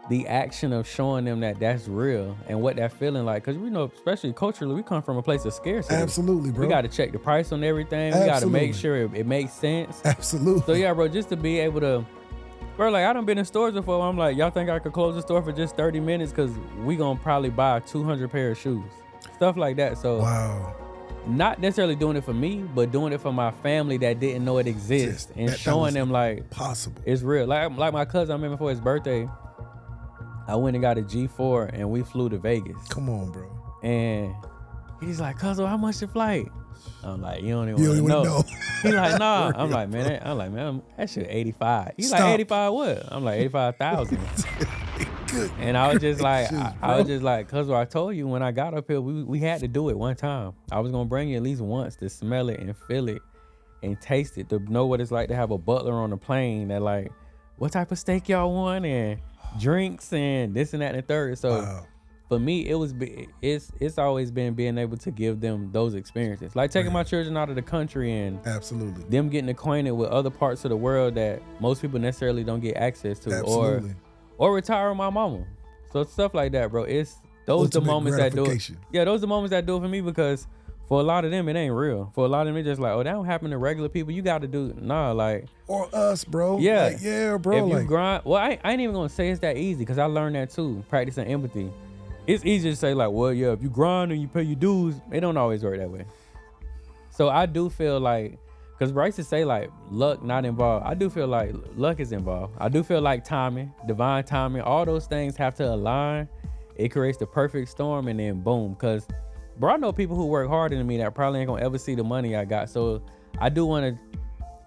the action of showing them that that's real and what that feeling like. Cause we know, especially culturally, we come from a place of scarcity. Absolutely, bro. We got to check the price on everything. We got to make sure it makes sense. Absolutely. So yeah, bro, just to be able to, bro, like I done been in stores before. I'm like, y'all think I could close the store for just 30 minutes? Cause we gonna probably buy 200 pair of shoes, stuff like that. So wow. Not necessarily doing it for me, but doing it for my family that didn't know it exists, and showing them like possible. It's real. Like my cousin, I remember for his birthday, I went and got a G4 and we flew to Vegas. Come on, bro. And he's like, "Cousin, how much the flight?" I'm like, "You don't even want to know." He's like, "Nah." I'm like, man, that shit 85. He's like, 85 what? I'm like, 85,000. And I was just like, I was just like, cuz I told you when I got up here, we had to do it one time. I was gonna bring you at least once to smell it and feel it and taste it, to know what it's like to have a butler on the plane that like, what type of steak y'all want and drinks and this and that and the third. So for me, it's always been being able to give them those experiences, like taking my children out of the country and absolutely them getting acquainted with other parts of the world that most people necessarily don't get access to, or retiring my mama. So stuff like that, bro. It's those the moments that do it. Yeah, those the moments that do it for me, because for a lot of them it ain't real. For a lot of them it's just like, oh, that don't happen to regular people. You got to do like or us, bro. Yeah, like, yeah, bro. If you grind, well, I ain't even gonna say it's that easy, because I learned that too, practicing empathy. It's easy to say like, well, yeah, if you grind and you pay your dues, it don't always work that way. So I do feel like, because Bryce to say like luck not involved, I do feel like luck is involved. I do feel like timing, divine timing, all those things have to align. It creates the perfect storm, and then boom. Because bro, I know people who work harder than me that probably ain't gonna ever see the money I got. So I do want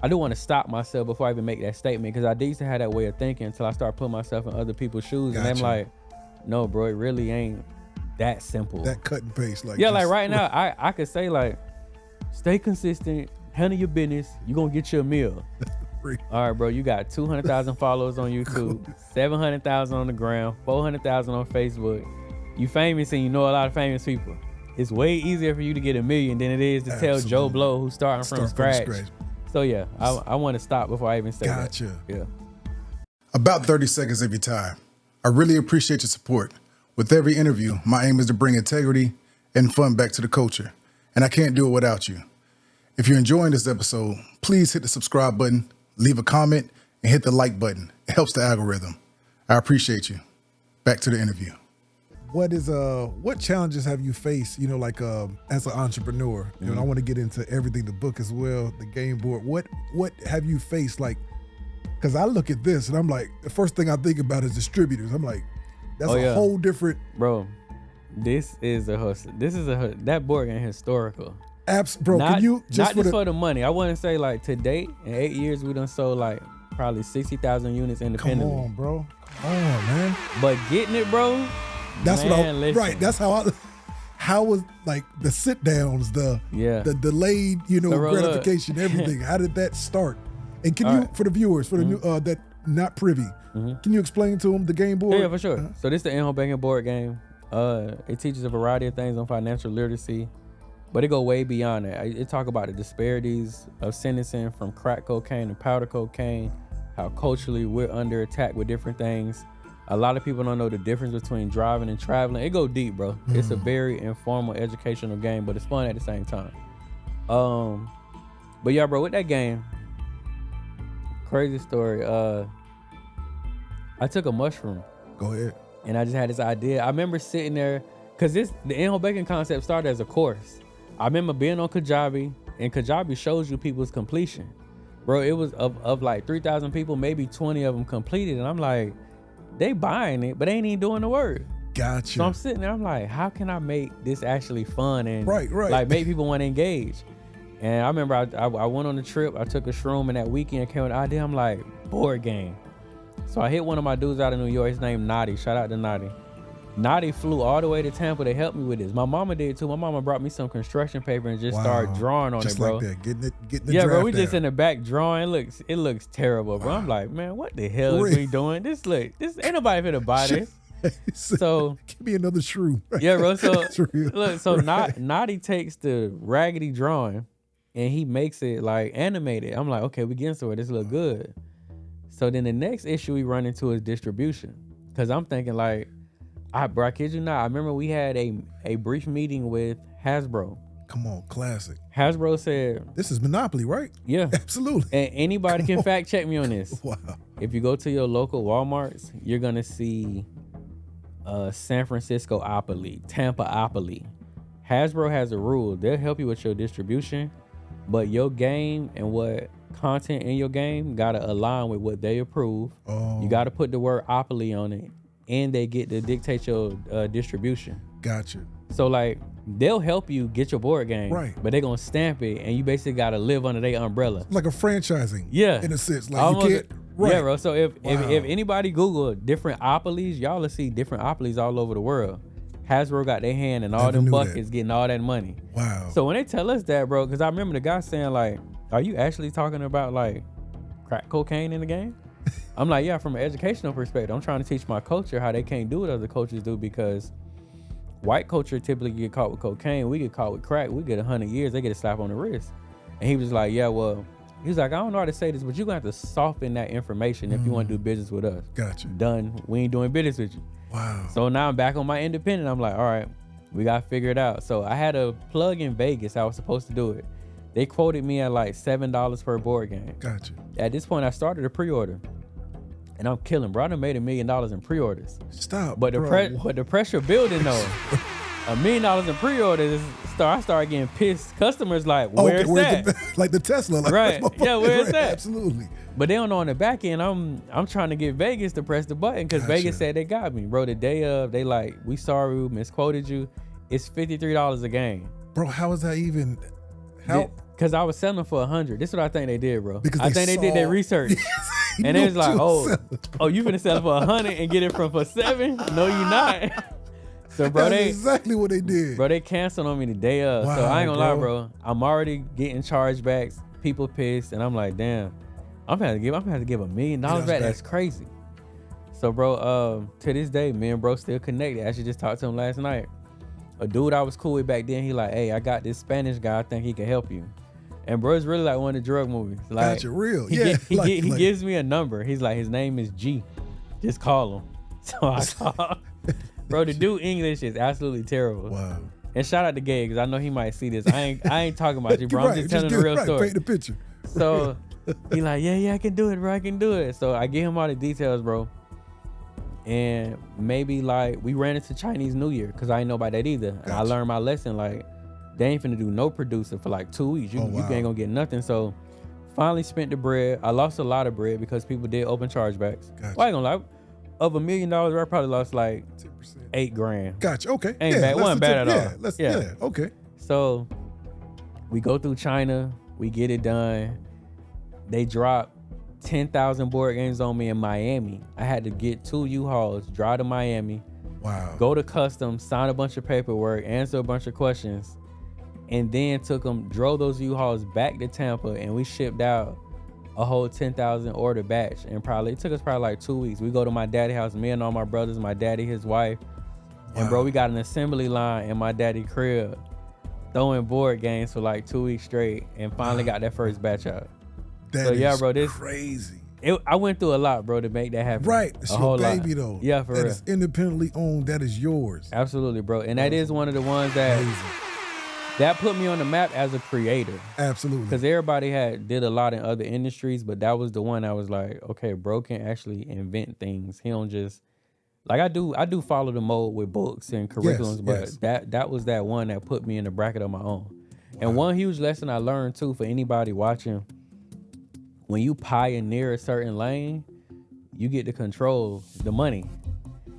to stop myself before I even make that statement, because I used to have that way of thinking until I start putting myself in other people's shoes. Gotcha. And I'm like, no, bro, it really ain't that simple. That cut and paste, like yeah, like right now, I could say like, stay consistent, handle your business, you gonna get your meal. All right, bro, you got 200,000 followers on YouTube, 700,000 on the gram, 400,000 on Facebook. You famous and you know a lot of famous people. It's way easier for you to get $1 million than it is to tell Joe Blow who's starting from scratch. So yeah, I want to stop before I even say that. Gotcha. Yeah. About 30 seconds of your time. I really appreciate your support. With every interview, my aim is to bring integrity and fun back to the culture, and I can't do it without you. If you're enjoying this episode, please hit the subscribe button, leave a comment, and hit the like button. It helps the algorithm. I appreciate you. Back to the interview. What challenges have you faced, like as an entrepreneur? And I want to get into everything, the book as well, the game board. What have you faced, like, because I look at this and I'm like, the first thing I think about is distributors. I'm like, that's a whole different. Bro, that board game historical. Bro, can you just for the money? I wouldn't say like to date in 8 years we done sold like probably 60,000 units independently. Come on, bro. Come on, man. But getting it, bro. That's right. That's how was like the sit downs, the delayed, gratification, everything. How did that start? And can you, for the viewers, for the new that not privy, can you explain to them the game board? Yeah, for sure. So this is the in-home banking board game. It teaches a variety of things on financial literacy, but it go way beyond that. It talk about the disparities of sentencing from crack cocaine to powder cocaine, how culturally we're under attack with different things. A lot of people don't know the difference between driving and traveling. It go deep, bro. It's a very informal, educational game, but it's fun at the same time. But yeah, bro, with that game, crazy story. I took a mushroom. Go ahead. And I just had this idea. I remember sitting there, because the in-home banking concept started as a course. I remember being on Kajabi, and Kajabi shows you people's completion. Bro, it was of like 3,000 people, maybe 20 of them completed. And I'm like, they buying it, but they ain't even doing the work. Gotcha. So I'm sitting there, I'm like, how can I make this actually fun and right. like make people want to engage? And I remember I went on a trip, I took a shroom, and that weekend came with the idea, I'm like, board game. So I hit one of my dudes out of New York. His name Nadi. Shout out to Nadi. Nadi flew all the way to Tampa to help me with this. My mama did too. My mama brought me some construction paper and just started drawing on just it, bro. Like that, getting the yeah, draft bro. We down. just in the back drawing. It looks terrible, bro. I'm like, man, what the hell is we doing? This ain't nobody finna buy this. So give me another shrew. Yeah, bro. So look, so Nadi takes the raggedy drawing and he makes it like animated. I'm like, okay, we getting somewhere. This look good. So then the next issue we run into is distribution. Cause I'm thinking like, bro, I kid you not. I remember we had a brief meeting with Hasbro. Come on, classic. Hasbro said, this is Monopoly, right? Yeah. Absolutely. And anybody can fact check me on this. Wow. If you go to your local Walmarts, you're gonna see San Francisco-opoly, Tampa-opoly. Hasbro has a rule. They'll help you with your distribution, but your game and what content in your game gotta align with what they approve. Oh. You gotta put the word opoly on it, and they get to dictate your distribution. Gotcha. So like, they'll help you get your board game, right? But they're gonna stamp it, and you basically gotta live under their umbrella. Like a franchising, yeah, in a sense. Like almost, you can't. Right. Yeah, bro. So if anybody Google different opolies, y'all will see different opolies all over the world. Hasbro got their hand in all them buckets, getting all that money. Wow. So when they tell us that, bro, because I remember the guy saying like, "Are you actually talking about like crack cocaine in the game?" I'm like, yeah, from an educational perspective, I'm trying to teach my culture how they can't do what other cultures do, because white culture typically get caught with cocaine. We get caught with crack. We get 100 years. They get a slap on the wrist. And he was like, yeah, well, he was like, I don't know how to say this, but you're going to have to soften that information if you want to do business with us. Gotcha. Done. We ain't doing business with you. Wow. So now I'm back on my independent. I'm like, all right, we got to figure it out. So I had a plug in Vegas. I was supposed to do it. They quoted me at like $7 per board game. Gotcha. At this point, I started a pre-order. And I'm killing, bro. I done made $1 million in pre-orders. Stop, but the pressure building though. $1 million in pre-orders. I started getting pissed. Customers like, where's that? Like the Tesla, like, right? Yeah, where's right, that? Absolutely. But they don't know on the back end. I'm trying to get Vegas to press the button because Vegas said they got me, bro. The day of, they like, we sorry, we misquoted you. It's $53 a game. Bro, how is that even? How? Because I was selling for 100. This is what I think they did, bro. Because I think they did their research. And it was like, oh, you finna sell it for 100 and get it for 7? No, you not. So, bro, that's exactly what they did. Bro, they canceled on me the day of. Wow, so I ain't gonna lie, bro. I'm already getting chargebacks. People pissed, and I'm like, damn, I'm gonna have to give $1 million back. That's crazy. So, bro, to this day, me and bro still connected. I actually just talked to him last night. A dude I was cool with back then, he like, hey, I got this Spanish guy. I think he can help you. And bro, it's really like one of the drug movies. Like, gotcha, real. He gives me a number. He's like, his name is G. Just call him. So I call. Bro, the dude English is absolutely terrible. Wow. And shout out to Gabe, because I know he might see this. I ain't talking about you, bro. I'm just telling the real story. Paint the picture. So he like, yeah, I can do it, bro. I can do it. So I give him all the details, bro. And maybe like we ran into Chinese New Year, because I ain't know about that either. And I learned my lesson, like, they ain't finna do no producer for like 2 weeks. You ain't gonna get nothing. So finally spent the bread. I lost a lot of bread because people did open chargebacks. Gotcha. Well, I ain't gonna lie. Of $1 million, I probably lost like 10%. $8,000. Gotcha. Okay. Ain't bad. Wasn't bad at all. Yeah. Okay. So we go through China. We get it done. They drop 10,000 board games on me in Miami. I had to get 2 U-Hauls, drive to Miami. Wow. Go to customs, sign a bunch of paperwork, answer a bunch of questions. And then drove those U-Hauls back to Tampa, and we shipped out a whole 10,000 order batch. And it took us like 2 weeks. We go to my daddy's house, me and all my brothers, my daddy, his wife. And bro, we got an assembly line in my daddy's crib, throwing board games for like 2 weeks straight, and finally got that first batch out. That is bro, this crazy. I went through a lot, bro, to make that happen. Right. It's your baby, though. Yeah, for real. That is independently owned. That is yours. Absolutely, bro. And that is one of the ones that put me on the map as a creator. Absolutely. Because everybody did a lot in other industries, but that was the one I was like, okay, bro can actually invent things. He don't just, like, I do follow the mold with books and curriculums, but that was that one that put me in the bracket of my own. Wow. And one huge lesson I learned too, for anybody watching, when you pioneer a certain lane, you get to control the money.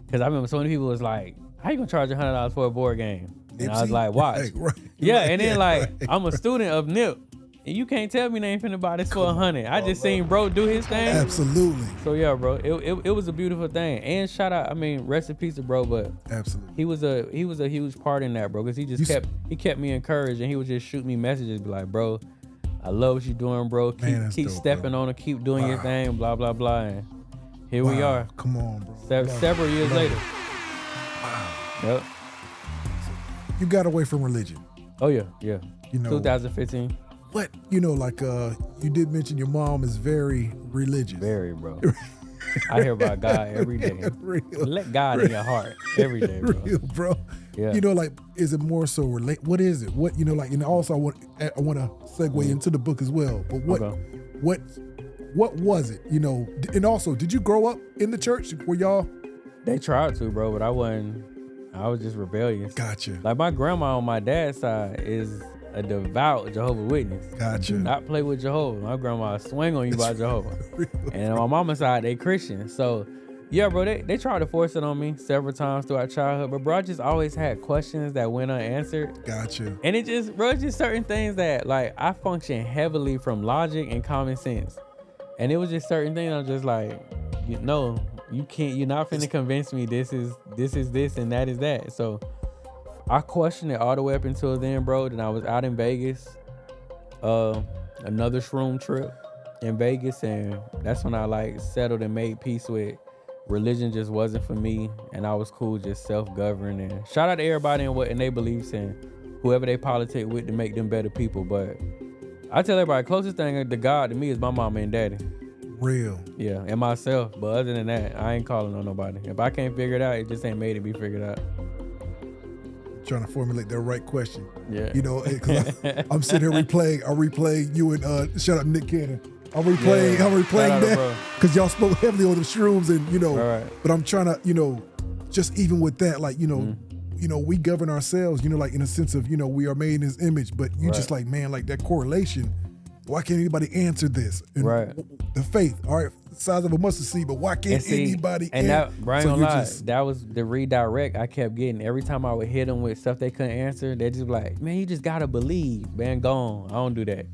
Because I remember so many people was like, how you gonna charge $100 for a board game? And I was like, watch. And then I'm a student of NIP. And you can't tell me they ain't finna buy this for 100. I just seen bro do his thing. Absolutely. So yeah, bro, it was a beautiful thing. And shout out, I mean, rest in peace to bro, but Absolutely. he was a huge part in that, bro, because he kept me encouraged, and he would just shoot me messages, be like, bro, I love what you're doing, bro. Keep dope, stepping bro. on it, keep doing your thing, blah blah blah. And here we are. Come on, bro. Several years later. Yep. You got away from religion. Oh yeah. You know, 2015. But you did mention your mom is very religious. Very, bro. I hear about God every day. Real. Let God in your heart every day, bro. Real, bro. Yeah. Is it more so what is it? What and also I want to segue into the book as well. But what was it? And also, did you grow up in the church? Were y'all? They tried to, bro, but I wasn't. I was just rebellious. Gotcha. Like my grandma on my dad's side is a devout Jehovah's Witness. Gotcha. Do not play with Jehovah. My grandma swing on you by Jehovah. Real. And on my mama's side, they Christian. So yeah, bro, they tried to force it on me several times throughout childhood. But bro, I just always had questions that went unanswered. Gotcha. And it's just certain things that like I function heavily from logic and common sense. And it was just certain things I'm just like, you can't, you're not finna convince me this is this and that is that. So I questioned it all the way up until then, bro. Then I was out in Vegas, another shroom trip in Vegas, and that's when I like settled and made peace with religion. Just wasn't for me, and I was cool just self-governed. And shout out to everybody and their beliefs and whoever they politic with to make them better people. But I tell everybody, closest thing to God to me is my mama and daddy. Real. Yeah, and myself. But other than that, I ain't calling on nobody. If I can't figure it out, it just ain't made to be figured out. Trying to formulate the right question. Yeah. Because I'm sitting here replaying you and shout out Nick Cannon. I'm replaying that because y'all spoke heavily on the shrooms and Right. But I'm trying to just even with that we govern ourselves like in a sense of we are made in His image, but you just like man like that correlation. Why can't anybody answer this? And right. The faith, all right, the size of a mustard seed, but why can't anybody? And that, Brian, so that was the redirect I kept getting. Every time I would hit them with stuff they couldn't answer, they just be like, man, you just gotta believe, man, go on. I don't do that.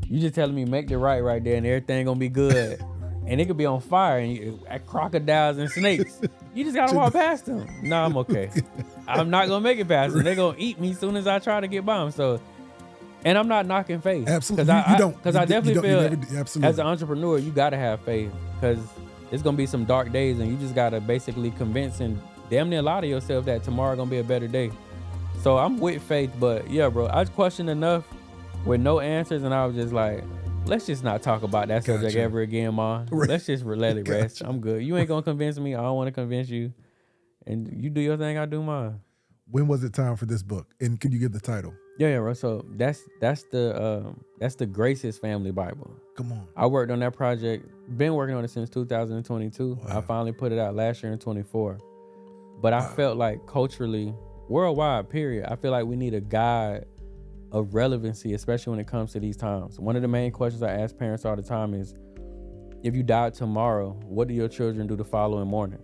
You just telling me make the right there and everything gonna be good. And it could be on fire and crocodiles and snakes. You just gotta walk past them. No, I'm okay. I'm not gonna make it past them. They're gonna eat me as soon as I try to get by them. So. And I'm not knocking faith. Absolutely. Because I definitely feel absolutely. As an entrepreneur, you got to have faith because it's going to be some dark days and you just got to basically convince and damn near lie to yourself that tomorrow going to be a better day. So I'm with faith, but yeah, bro, I questioned enough with no answers and I was just like, let's just not talk about that subject ever again, Ma. Let's just let it rest. I'm good. You ain't going to convince me. I don't want to convince you. And you do your thing, I do mine. When was it time for this book? And can you give the title? Yeah, bro. So that's the Grace's Family Bible. Come on. I worked on that project. Been working on it since 2022. Wow. I finally put it out last year in 24. But I felt like culturally, worldwide, period, I feel like we need a guide of relevancy, especially when it comes to these times. One of the main questions I ask parents all the time is, if you died tomorrow, what do your children do the following morning?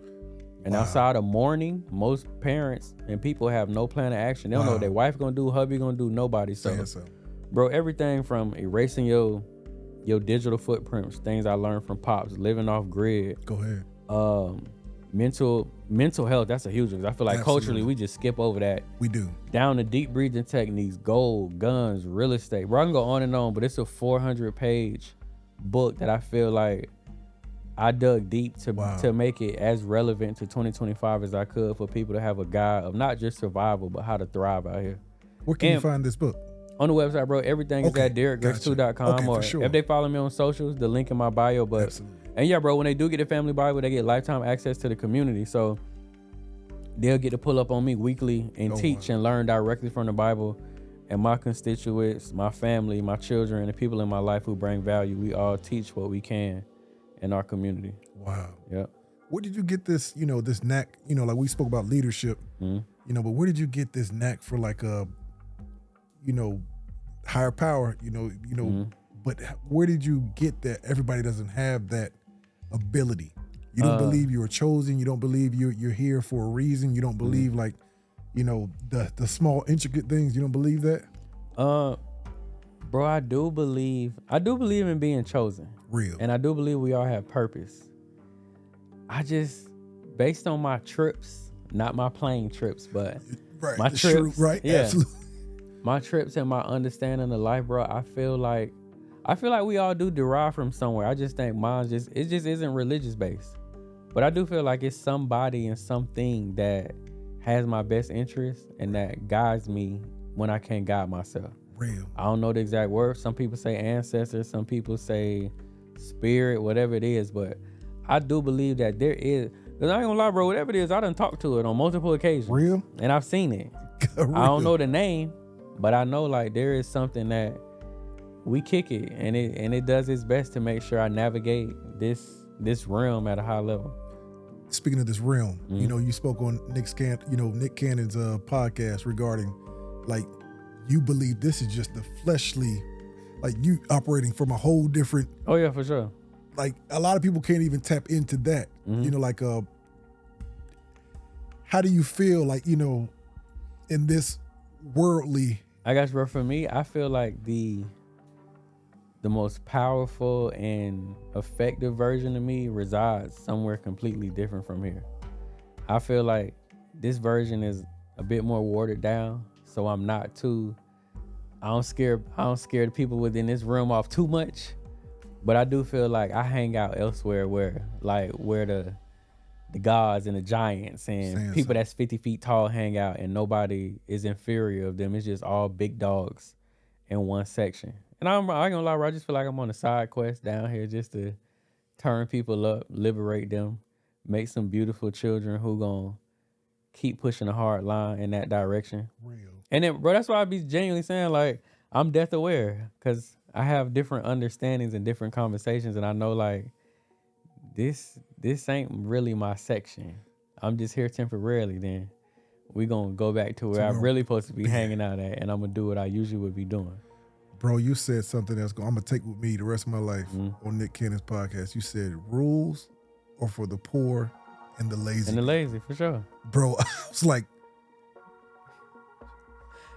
And outside of mourning, most parents and people have no plan of action. They don't know what their wife gonna do, hubby gonna do, nobody. So, bro, everything from erasing your digital footprints, things I learned from Pops, living off grid. Go ahead. Mental health, that's a huge one. I feel like culturally we just skip over that. We do. Down to deep breathing techniques, gold, guns, real estate. Bro, I can go on and on, but it's a 400-page book that I feel like I dug deep to make it as relevant to 2025 as I could for people to have a guide of not just survival, but how to thrive out here. Where can you find this book? On the website, bro. Everything is at DerrickGriffin2.com or if they follow me on socials, the link in my bio. But absolutely. And yeah, bro, when they do get the Family Bible, they get lifetime access to the community. So they'll get to pull up on me weekly and teach and learn directly from the Bible. And my constituents, my family, my children, and the people in my life who bring value, we all teach what we can in our community. Wow. Yep. Where did you get this, this knack, like we spoke about leadership, but where did you get this knack for like a, higher power, but where did you get that everybody doesn't have that ability? You don't believe you were chosen. You don't believe you're here for a reason. You don't believe the small intricate things. You don't believe that? Bro, I do believe in being chosen. Real. And I do believe we all have purpose. I just, based on my trips, not my plane trips, but Right. my trips. Right. Yeah. Absolutely. My trips and my understanding of life, bro, I feel like we all do derive from somewhere. I just think it just isn't religious based. But I do feel like it's somebody and something that has my best interest and that guides me when I can't guide myself. Real. I don't know the exact word. Some people say ancestors, some people say spirit, whatever it is. But I do believe that there is, because I ain't gonna lie, bro, whatever it is, I done talked to it on multiple occasions. Real? And I've seen it. Real. I don't know the name, but I know like there is something that we kick it and it does its best to make sure I navigate this realm at a high level. Speaking of this realm, Mm-hmm. you know, you spoke on Nick Cannon's podcast regarding, like, you believe this is just the fleshly, like you operating from a whole different. Oh yeah, for sure. Like a lot of people can't even tap into that. Mm-hmm. You know, like how do you feel like, you know, in this worldly? I guess, bro, for me, I feel like the most powerful and effective version of me resides somewhere completely different from here. I feel like this version is a bit more watered down, so I'm not too, I don't scare the people within this room off too much, but I do feel like I hang out elsewhere where the gods and the giants and people that's 50 feet tall hang out, and nobody is inferior of them. It's just all big dogs in one section. And I ain't gonna lie, bro, I just feel like I'm on a side quest down here just to turn people up, liberate them, make some beautiful children who gonna keep pushing a hard line in that direction. Real. And then, bro, that's why I be genuinely saying, like, I'm death aware, because I have different understandings and different conversations, and I know, like, this ain't really my section. I'm just here temporarily. Then we gonna go back to where I'm really supposed to be hanging out at, and I'm gonna do what I usually would be doing. Bro, you said something I'm gonna take with me the rest of my life on Nick Cannon's podcast. You said rules are for the poor and the lazy. And the lazy, for sure. Bro, I was like,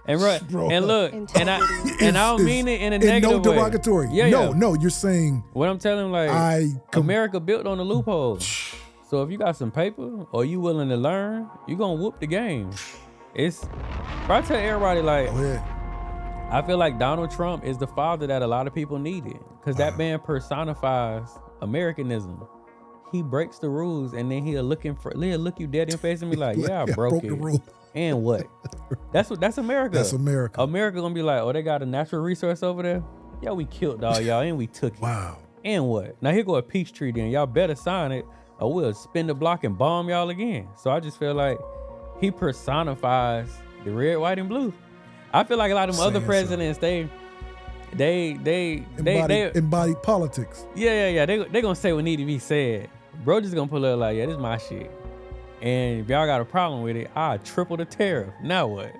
and right, bro, and look, and I don't mean it in a no negative way. derogatory. Yeah, no, you're saying what I'm telling, like, America built on the loophole. So if you got some paper or you willing to learn, you gonna whoop the game. I tell everybody, like, go ahead. I feel like Donald Trump is the father that a lot of people needed, because that man personifies Americanism. He breaks the rules, and then he'll look you dead in the face and be like, "Yeah, I broke it." The rule. And what? That's America. That's America. America gonna be like, "Oh, they got a natural resource over there. Yeah, we killed all y'all and we took it." Wow. And what? Now here go a peace treaty, and y'all better sign it, or we'll spin the block and bomb y'all again. So I just feel like he personifies the red, white, and blue. I feel like a lot of them other presidents, they embody politics. Yeah. They gonna say what need to be said. Bro just gonna pull up like, yeah, this is my shit. And if y'all got a problem with it, I'll triple the tariff. Now what?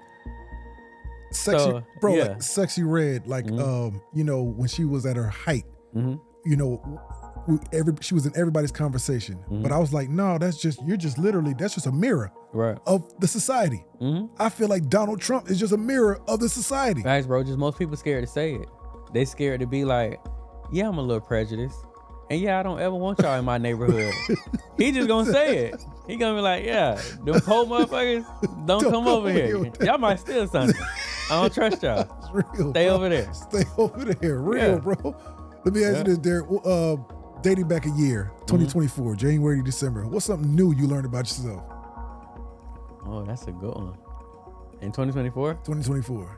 Sexy, bro, like Sexy Red, like, you know, when she was at her height, you know, she was in everybody's conversation. But I was like, no, that's just a mirror of the society. I feel like Donald Trump is just a mirror of the society. Thanks, bro. Just most people scared to say it. They scared to be like, yeah, I'm a little prejudiced. And yeah, I don't ever want y'all in my neighborhood. He just gonna say it. He gonna be like, yeah, them poor motherfuckers, don't come over here. Y'all might steal something. I don't trust y'all. It's real, Stay bro. over there. Stay over there. Real, bro. Let me ask you this, Derrick. Dating back a year, 2024, January to December. What's something new you learned about yourself? Oh, that's a good one. In 2024? 2024.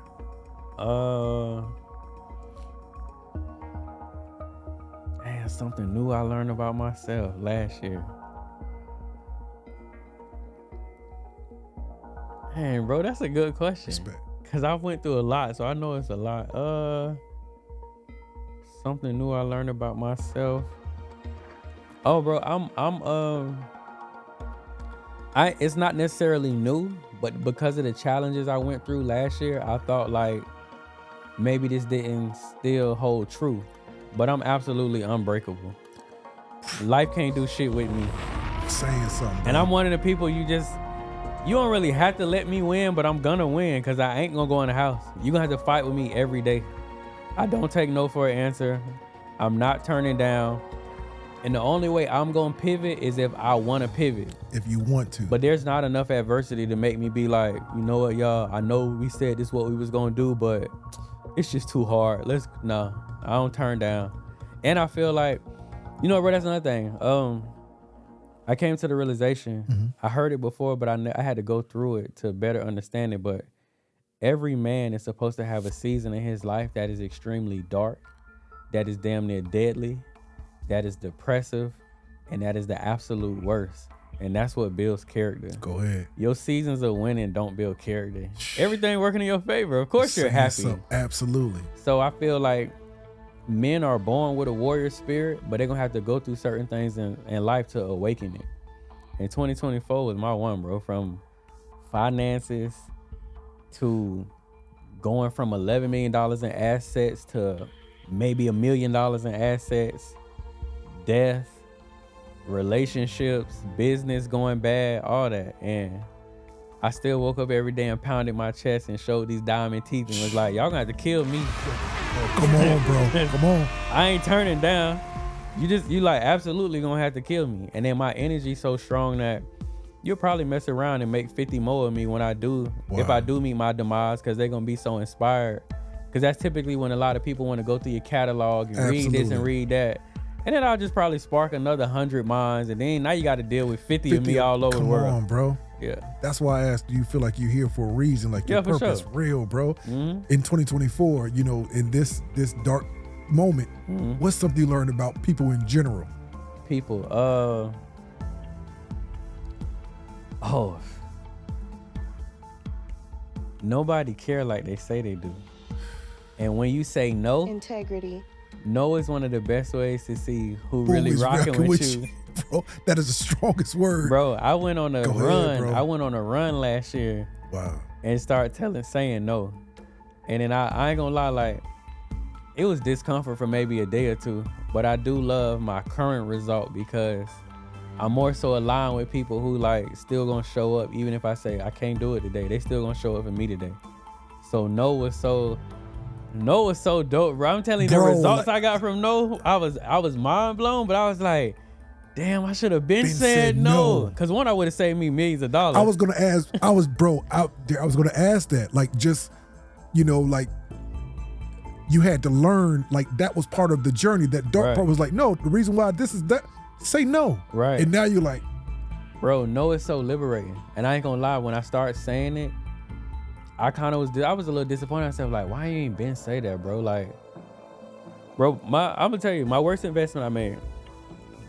Man, something new I learned about myself last year. Man, bro, that's a good question. Respect. Cause I went through a lot, so I know it's a lot. Something new I learned about myself. Oh, bro, it's not necessarily new, but because of the challenges I went through last year, I thought like maybe this didn't still hold true, but I'm absolutely unbreakable. Life can't do shit with me. Saying something. And bro. I'm one of the people you don't really have to let me win, but I'm gonna win because I ain't gonna go in the house. You gonna have to fight with me every day. I don't take no for an answer. I'm not turning down. And the only way I'm going to pivot is if I want to pivot. If you want to. But there's not enough adversity to make me be like, you know what, y'all, I know we said this is what we was going to do, but it's just too hard. No, I don't turn down. And I feel like, you know, bro, that's another thing. I came to the realization, I heard it before, but I had to go through it to better understand it. But every man is supposed to have a season in his life that is extremely dark, that is damn near deadly, that is depressive, and that is the absolute worst. And that's what builds character. Go ahead. Your seasons of winning don't build character. Everything working in your favor. Of course you're happy. Absolutely. So I feel like men are born with a warrior spirit, but they're going to have to go through certain things in life to awaken it. And 2024 was my one, bro. From finances to going from $11 million in assets to maybe $1 million in assets, death, relationships, business going bad, all that. And I still woke up every day and pounded my chest and showed these diamond teeth and was like, y'all gonna have to kill me. Oh, come on, bro. Come on. I ain't turning down. You like absolutely gonna have to kill me. And then my energy so strong that you'll probably mess around and make 50 more of me when I do, if I do meet my demise, because they're gonna be so inspired. Because that's typically when a lot of people want to go through your catalog and read this and read that. And then I'll just probably spark another 100 minds, and then now you got to deal with 50 of me all over the world. Come on, bro. Yeah. That's why I asked, do you feel like you're here for a reason? Like your purpose real, bro? In 2024, you know, in this dark moment, what's something you learned about people in general? People, nobody care like they say they do. And when you say no, Integrity. no is one of the best ways to see who really rocking with you. Bro, that is the strongest word. Bro, I went on a run. I went on a run last year. Wow. And started saying no. And then I ain't gonna lie, like, it was discomfort for maybe a day or two, but I do love my current result because I'm more so aligned with people who like still gonna show up even if I say I can't do it today. They still gonna show up for me today. So no was so dope, bro. I'm telling you, the results I got from no, I was mind blown, but I was like, damn, I should have been said no. Cause one, I would have saved me millions of dollars. I was gonna ask, I was gonna ask that. Like, just, you know, like, you had to learn, like, that was part of the journey. That dark part was like, no, the reason why this is that, say no. Right. And now you're like, bro, no is so liberating. And I ain't gonna lie, when I started saying it, I was a little disappointed in myself, like, why you ain't been say that, bro? Like, bro, I'm gonna tell you, my worst investment I made,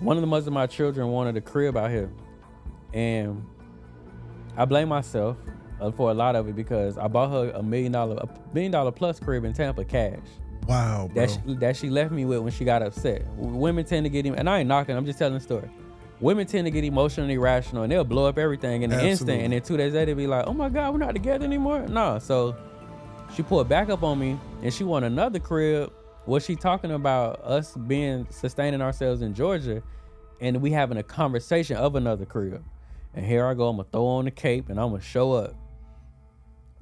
one of the mothers of my children wanted a crib out here. And I blame myself for a lot of it because I bought her a $1 million plus crib in Tampa cash. Wow, bro. That she left me with when she got upset. Women tend to get, and I ain't knocking, I'm just telling the story. Women tend to get emotionally irrational and they'll blow up everything in an instant. And then 2 days later, they'll be like, oh my God, we're not together anymore. No, so she pulled back up on me and she want another crib. Was she talking about us sustaining ourselves in Georgia and we having a conversation of another crib? And here I go, I'm gonna throw on the cape and I'm gonna show up.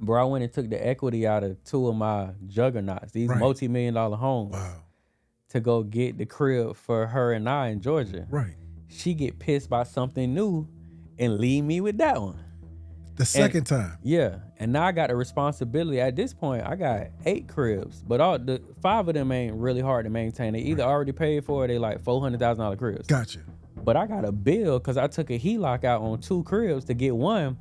Bro, I went and took the equity out of 2 of my juggernauts, these multi-million-dollar homes, to go get the crib for her and I in Georgia. Right. She get pissed by something new and leave me with that one. The second time. Yeah. And now I got a responsibility. At this point, I got 8 cribs, but 5 of them ain't really hard to maintain. They either already paid for it, they like $400,000 cribs. Gotcha. But I got a bill because I took a HELOC out on 2 cribs to get one.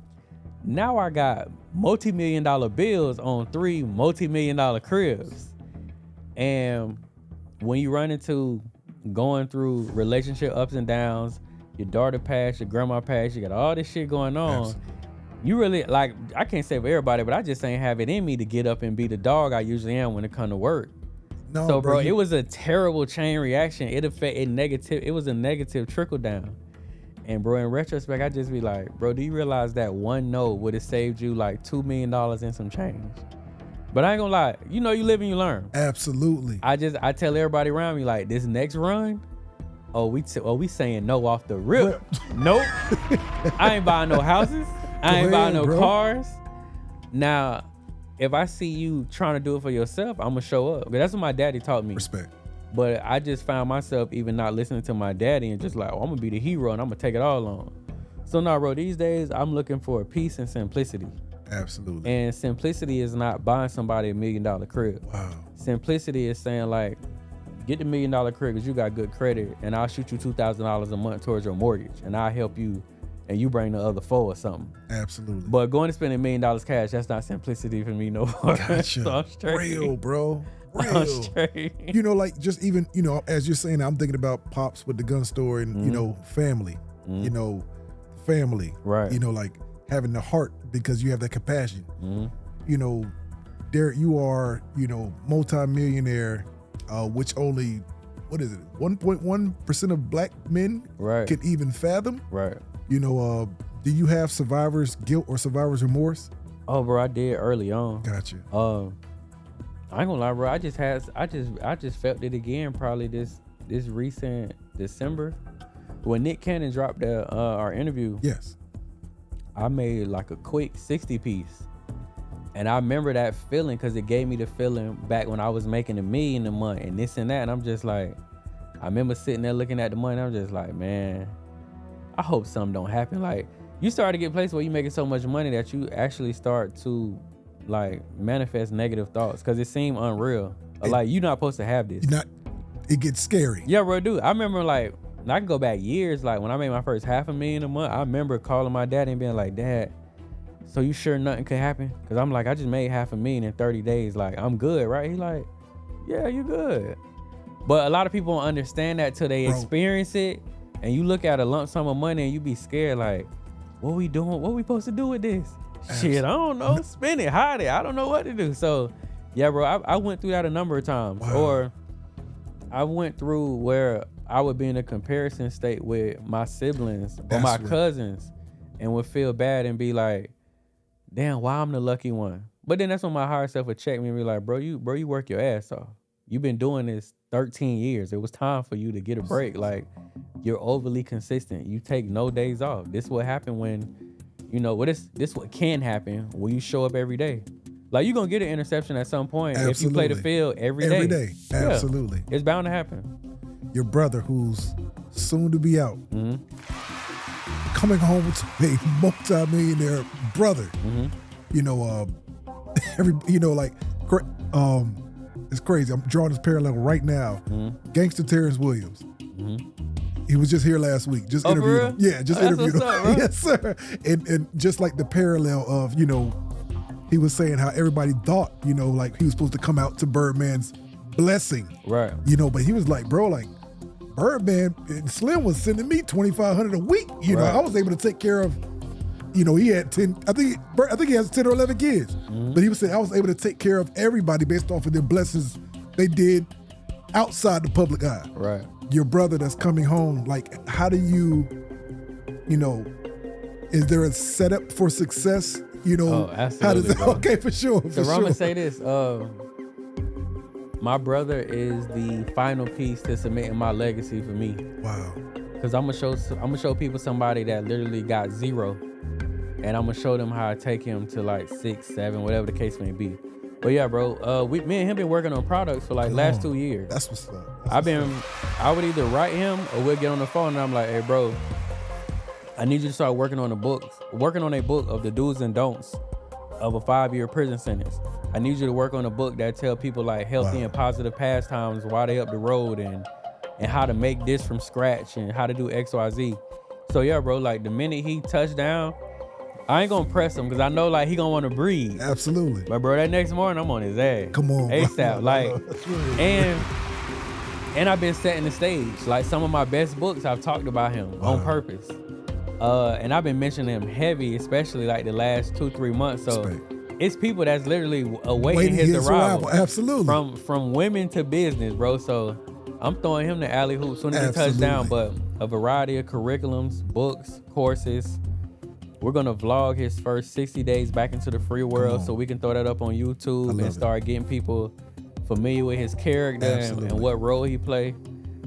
Now I got multi-million-dollar bills on 3 multi-million-dollar cribs. And when you run into going through relationship ups and downs, your daughter passed, your grandma passed, you got all this shit going on. Absolutely. You really, like, I can't say for everybody, but I just ain't have it in me to get up and be the dog I usually am when it come to work. No, so bro, it was a terrible chain reaction. It was a negative trickle down. And bro, in retrospect, I just be like, bro, do you realize that one no would have saved you like $2 million and some change? But I ain't gonna lie, you know, you live and you learn. Absolutely. I tell everybody around me, like, this next run, we saying no off the rip. Nope. I ain't buying no houses. I ain't buying no cars. Now, if I see you trying to do it for yourself, I'm gonna show up. That's what my daddy taught me. Respect. But I just found myself even not listening to my daddy and just like, oh, I'm gonna be the hero and I'm gonna take it all on. So now, bro, these days I'm looking for peace and simplicity. Absolutely. And simplicity is not buying somebody $1 million crib. Wow. Simplicity is saying like, get the $1 million crib because you got good credit, and I'll shoot you $2,000 a month towards your mortgage, and I'll help you, and you bring the other 4 or something. Absolutely. But going to spend $1 million cash, that's not simplicity for me no more. Gotcha. So I'm straight. Real, bro. Real. I'm straight. You know, like just even, you know, as you're saying, I'm thinking about Pops with the gun store and, you know, family, you know, family, Right. You know, like having the heart because you have that compassion. You know, Derrick, you are, you know, multi-millionaire, which only, what is it, 1.1% of black men Right. can even fathom. Right. You know, do you have survivor's guilt or survivor's remorse? Oh, bro, I did early on. Gotcha. I ain't gonna lie, bro. I just felt it again probably this recent December when Nick Cannon dropped our interview. Yes. I made like a quick 60 piece, and I remember that feeling because it gave me the feeling back when I was making $1 million a month and this and that, and I'm just like, I remember sitting there looking at the money. And I'm just like, man, I hope something don't happen. Like, you start to get places where you making so much money that you actually start to like manifest negative thoughts because it seemed unreal. Like, you're not supposed to have this. It gets scary. Yeah, bro, dude. I remember like, I can go back years. Like when I made my first $500,000 a month, I remember calling my dad and being like, Dad, so you sure nothing could happen? Cause I'm like, I just made $500,000 in 30 days. Like, I'm good, right? He like, yeah, you good. But a lot of people don't understand that till they experience it. And you look at a lump sum of money and you be scared, like, what we doing? What we supposed to do with this? Shit, I don't know. Spend it, hide it. I don't know what to do. So, yeah, bro, I went through that a number of times. Wow. Or I went through where I would be in a comparison state with my siblings or my cousins and would feel bad and be like, damn, why I'm the lucky one? But then that's when my higher self would check me and be like, bro, you work your ass off. You've been doing this 13 years. It was time for you to get a break. Like, you're overly consistent. You take no days off. This is what happened when, you know, this what can happen when you show up every day. Like, you're going to get an interception at some point. Absolutely. If you play the field every day. Every day. Absolutely. Yeah, it's bound to happen. Your brother, who's soon to be out, coming home to a multi-millionaire brother. You know, it's crazy. I'm drawing this parallel right now. Gangster Terrence Williams. He was just here last week. Just interviewed him. Yeah, just interviewed him. Up, yes, sir. And just like the parallel of, you know, he was saying how everybody thought, you know, like he was supposed to come out to Birdman's blessing. Right. You know, but he was like, bro, like Birdman and Slim was sending me $2,500 a week. You know, I was able to take care of, you know, he had 10, I think he has 10 or 11 kids. But he was saying I was able to take care of everybody based off of their blessings they did outside the public eye. Right. Your brother that's coming home, like, how do you know, is there a setup for success? You know, absolutely, how does that, bro. okay, for sure. So I'm gonna say this. My brother is the final piece to cementing my legacy for me. Wow. Cause I'm gonna show people somebody that literally got 0, and I'm gonna show them how I take him to like 6, 7, whatever the case may be. But yeah, bro, me and him been working on products for like last 2 years. That's what's up. I would either write him or we'll get on the phone and I'm like, hey, bro, I need you to start working on a book of the do's and don'ts of a 5-year prison sentence. I need you to work on a book that tell people like healthy and positive pastimes while they up the road and how to make this from scratch and how to do X, Y, Z. So yeah, bro, like the minute he touched down, I ain't gonna press him because I know like he gonna want to breathe. Absolutely. But bro, that next morning I'm on his ass. Come on, ASAP. Like, and I've been setting the stage. Like some of my best books, I've talked about him on purpose. And I've been mentioning him heavy, especially like the last 2-3 months. So it's people that's literally awaiting his arrival. Absolutely. From women to business, bro. So I'm throwing him the alley hoop soon as he touches down. But a variety of curriculums, books, courses. We're gonna vlog his first 60 days back into the free world, so we can throw that up on YouTube and start getting people familiar with his character and what role he play.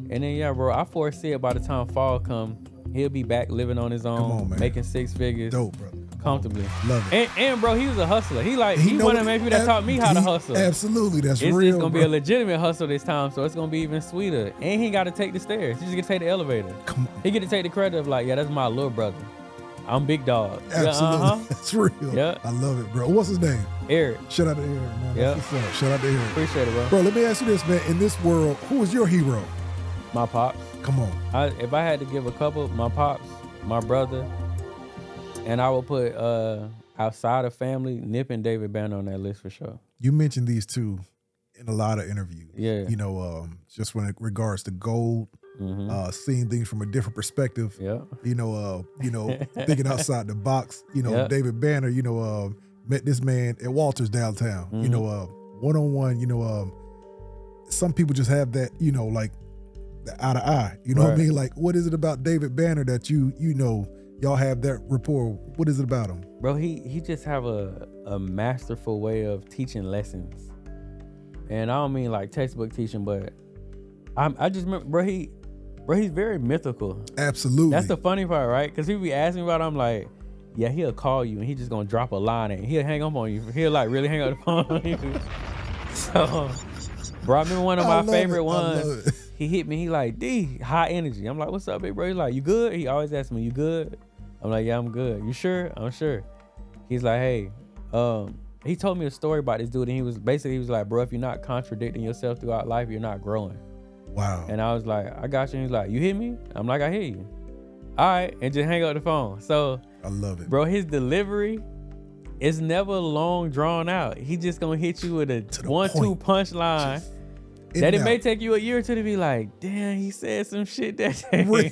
And then yeah, bro, I foresee it by the time fall come, he'll be back living on his own, making 6 figures. Dope, bro. comfortably. Love it. And bro, he was a hustler. He one of the main people that taught me how to hustle. Absolutely, that's it's real. It's gonna be a legitimate hustle this time, so it's gonna be even sweeter. And he got to take the stairs. He just get to take the elevator. Come on. He get to take the credit of like, yeah, that's my little brother. I'm big dog. Absolutely, Yeah, that's real. Yeah, I love it, bro. What's his name? Eric. Shout out to Eric, man. Yeah. Shout out to Eric. Appreciate it, bro. Bro, let me ask you this, man. In this world, who is your hero? My pops. Come on. If I had to give a couple, my pops, my brother, and I would put outside of family, Nip and David Banner on that list for sure. You mentioned these two in a lot of interviews. Yeah. You know, just when it regards to gold, seeing things from a different perspective. Yeah. You know, thinking outside the box. You know, Yeah. David Banner, met this man at Walters downtown. You know, one-on-one, some people just have that, like the eye to eye. You know what I mean? Like, what is it about David Banner that y'all have that rapport? What is it about him? Bro, he just have a masterful way of teaching lessons. And I don't mean like textbook teaching, but I just remember, bro, he's very mythical. Absolutely. That's the funny part, right? Because people be asking about it, I'm like, yeah, he'll call you and he just gonna drop a line and he'll hang up on you. He'll like really hang up the phone on you. So, bro, I remember one of my favorite ones. He hit me, he like, D, high energy. I'm like, what's up, big bro? He's like, you good? He always asks me, you good? I'm like, yeah, I'm good. You sure? I'm sure. He's like, hey, he told me a story about this dude and he was like, bro, if you're not contradicting yourself throughout life, you're not growing. Wow. And I was like, I got you. And he's like, you hear me? I'm like, I hear you. All right. And just hang up the phone. So I love it. Bro, his delivery is never long drawn out. He just gonna hit you with a 1-2 punch line. That it may take you a year or two to be like, damn, he said some shit that day. Real,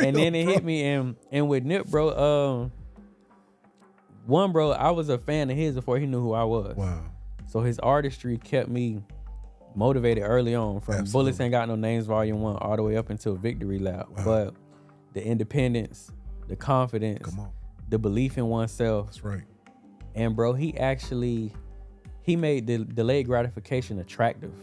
and then it hit me. And with Nip, bro, I was a fan of his before he knew who I was. Wow. So his artistry kept me motivated early on, from Absolutely. Bullets Ain't Got No Names Volume 1 all the way up until Victory Lap. Wow. But the independence, the confidence, the belief in oneself. That's right. And bro, he made the delayed gratification attractive.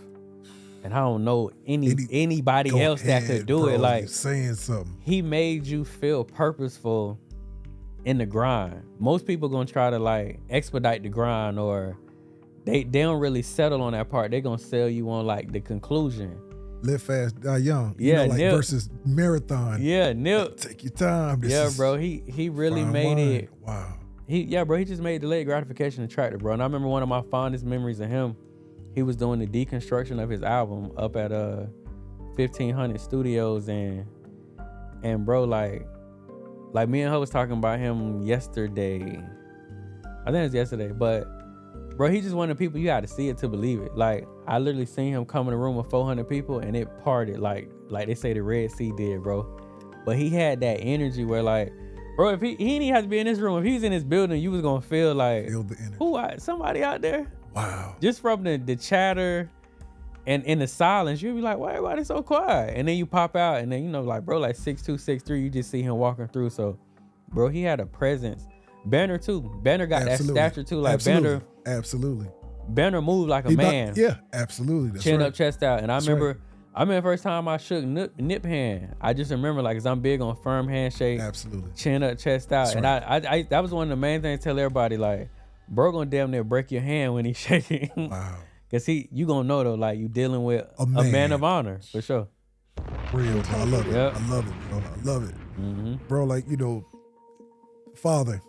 And I don't know anybody else that could do it. Like, you're saying something. He made you feel purposeful in the grind. Most people gonna try to like expedite the grind, or they don't really settle on that part. They gonna sell you on like the conclusion. Live fast, die young. Yeah, Nip, versus marathon. Yeah, Nip. Take your time. Bro, he really made it. Wow. He just made delayed gratification attractive, bro. And I remember one of my fondest memories of him. He was doing the deconstruction of his album up at 1500 Studios, and bro, like me and her was talking about him yesterday. I think it was yesterday, but bro, he just one of the people you had to see it to believe it. Like, I literally seen him come in a room with 400 people and it parted like they say the Red Sea did, bro. But he had that energy where, like, bro, if he didn't have to be in this room. If he's in this building, you was gonna feel like, feel the energy. Somebody out there? Wow. Just from the chatter and in the silence, you'll be like, why everybody so quiet? And then you pop out and then, like, bro, like 6'2", 6'3", you just see him walking through. So, bro, he had a presence. Banner too. Banner got that stature too. Like, absolutely. Banner moved like a man. Yeah, absolutely. That's chin right. up, chest out. And I remember the first time I shook Nip hand. I just remember, like, 'cause I'm big on firm handshake. Absolutely. Chin up, chest out. That's and right. I that was one of the main things I tell everybody, like, bro gonna damn near break your hand when he's shaking. Wow. Cause you gonna know though, like, you dealing with a man of honor, for sure. Real, bro. I love it. Yep. I love it, bro. I love it. Mm-hmm. Bro, like, father,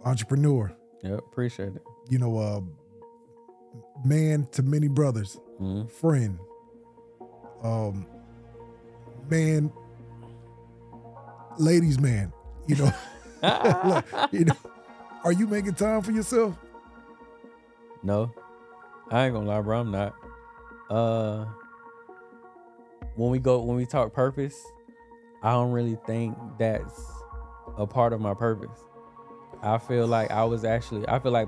entrepreneur. Yep, appreciate it. Man to many brothers, friend, man, ladies man, are you making time for yourself? No, I ain't gonna lie, bro, I'm not. When we talk purpose, I don't really think that's a part of my purpose. I feel like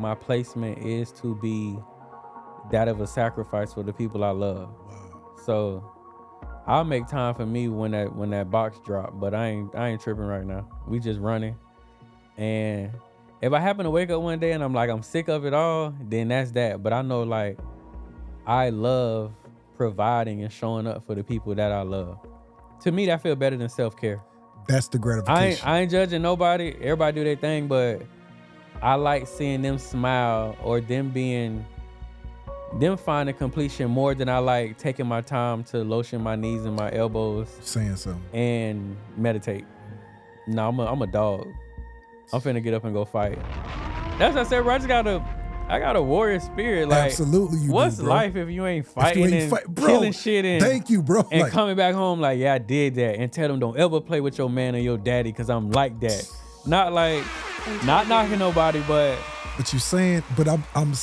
my placement is to be that of a sacrifice for the people I love. Wow. So I'll make time for me when that box drop, but I ain't tripping right now. We just running. And if I happen to wake up one day and I'm like, I'm sick of it all, then that's that. But I know, like, I love providing and showing up for the people that I love. To me, that feel better than self-care. That's the gratification. I ain't judging nobody. Everybody do their thing, but I like seeing them smile or them finding completion more than I like taking my time to lotion my knees and my elbows Saying something. and meditate. No, I'm a dog. I'm finna get up and go fight. That's what I said, bro. I got a warrior spirit. Like, Absolutely, you what's do, bro. life if you ain't fighting and bro, killing shit and thank you, bro. and Like, coming back home like, yeah, I did that, and tell them don't ever play with your man or your daddy because I'm like that. Not like, not knocking nobody, but you saying, but I'm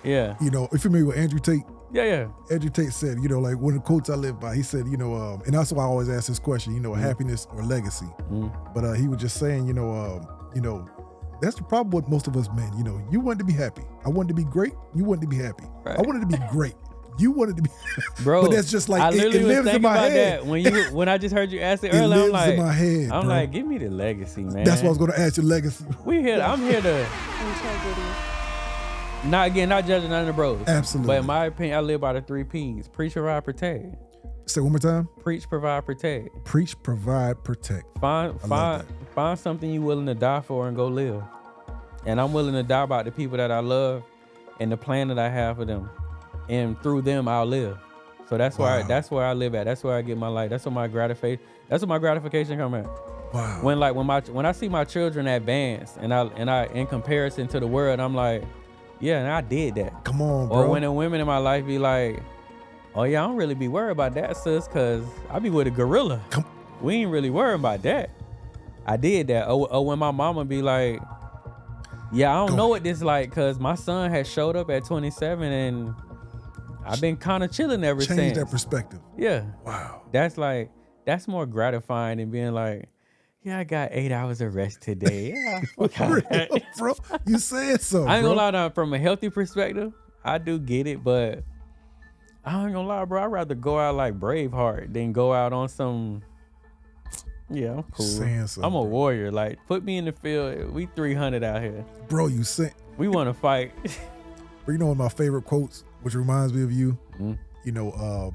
yeah, you know, if you're familiar with Andrew Tate, yeah. Andrew Tate said, you know, like one of the quotes I live by, he said, you know, and that's why I always ask this question, you know, happiness or legacy. But he was just saying, you know, that's the problem with most of us men. You know, you wanted to be happy. I wanted to be great. You wanted to be happy. Right. I wanted to be great. You wanted to be, Bro. but that's just like I literally it was lives in thinking my about head. that when I just heard you ask it It earlier. lives in my head. I'm bro. like, give me the legacy, man. That's what I was going to ask you. Legacy. I'm here to Integrity. not judging none of the bros. Absolutely. But in my opinion, I live by the 3 P's: preach, provide, protect. Say one more time. Preach, provide, protect. Preach, provide, protect. Find something you willing to die for and go live. And I'm willing to die about the people that I love and the plan that I have for them. And through them, I'll live. So that's where I live at. That's where I get my life. That's where my gratification come at. Wow. When I see my children advance and I in comparison to the world, I'm like, yeah, and I did that. Come on, bro. Or when the women in my life be like, oh yeah, I don't really be worried about that, sis, cause I be with a gorilla. We ain't really worried about that. I did that. Or when my mama be like, yeah, I don't know what this like, cause my son has showed up at 27 and I've been kind of chilling ever since. Change that perspective. Yeah. Wow. That's more gratifying than being like, yeah, I got 8 hours of rest today. Yeah, fuck out of that. Bro, you said so. I ain't gonna lie, though, from a healthy perspective, I do get it, but I ain't gonna lie, bro. I'd rather go out like Braveheart than go out on some. Yeah, I'm cool. Saying something, I'm a bro. warrior. Like, put me in the field. We 300 out here. Bro, you said. We want to fight. But you know one of my favorite quotes, which reminds me of you. You know,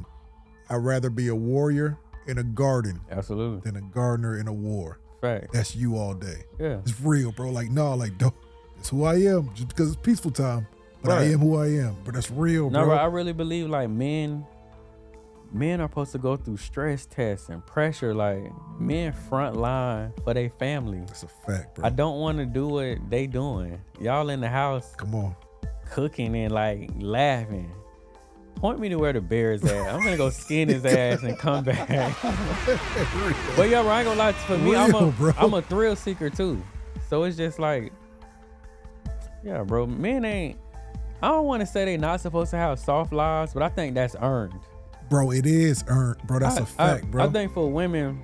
I'd rather be a warrior in a garden Absolutely. than a gardener in a war. Fact. That's you all day. Yeah. It's real, bro. Like, no, like, don't. It's who I am just because it's peaceful time. But I Right. am who I am. But that's real, No, bro. bro, I really believe like men are supposed to go through stress tests and pressure. Like, men front line for their family. That's a fact, bro. I don't want to do what they doing. Y'all in the house Come on. cooking and like laughing. Point me to where the bear is at. I'm gonna go skin his ass and come back. But yeah, bro, I ain't gonna lie. For me, Real, I'm a thrill seeker too. So it's just like, yeah, bro, men ain't. I don't want to say they not supposed to have soft lives, but I think that's earned. Bro, it is earned. Bro, that's a fact, bro. I think for women,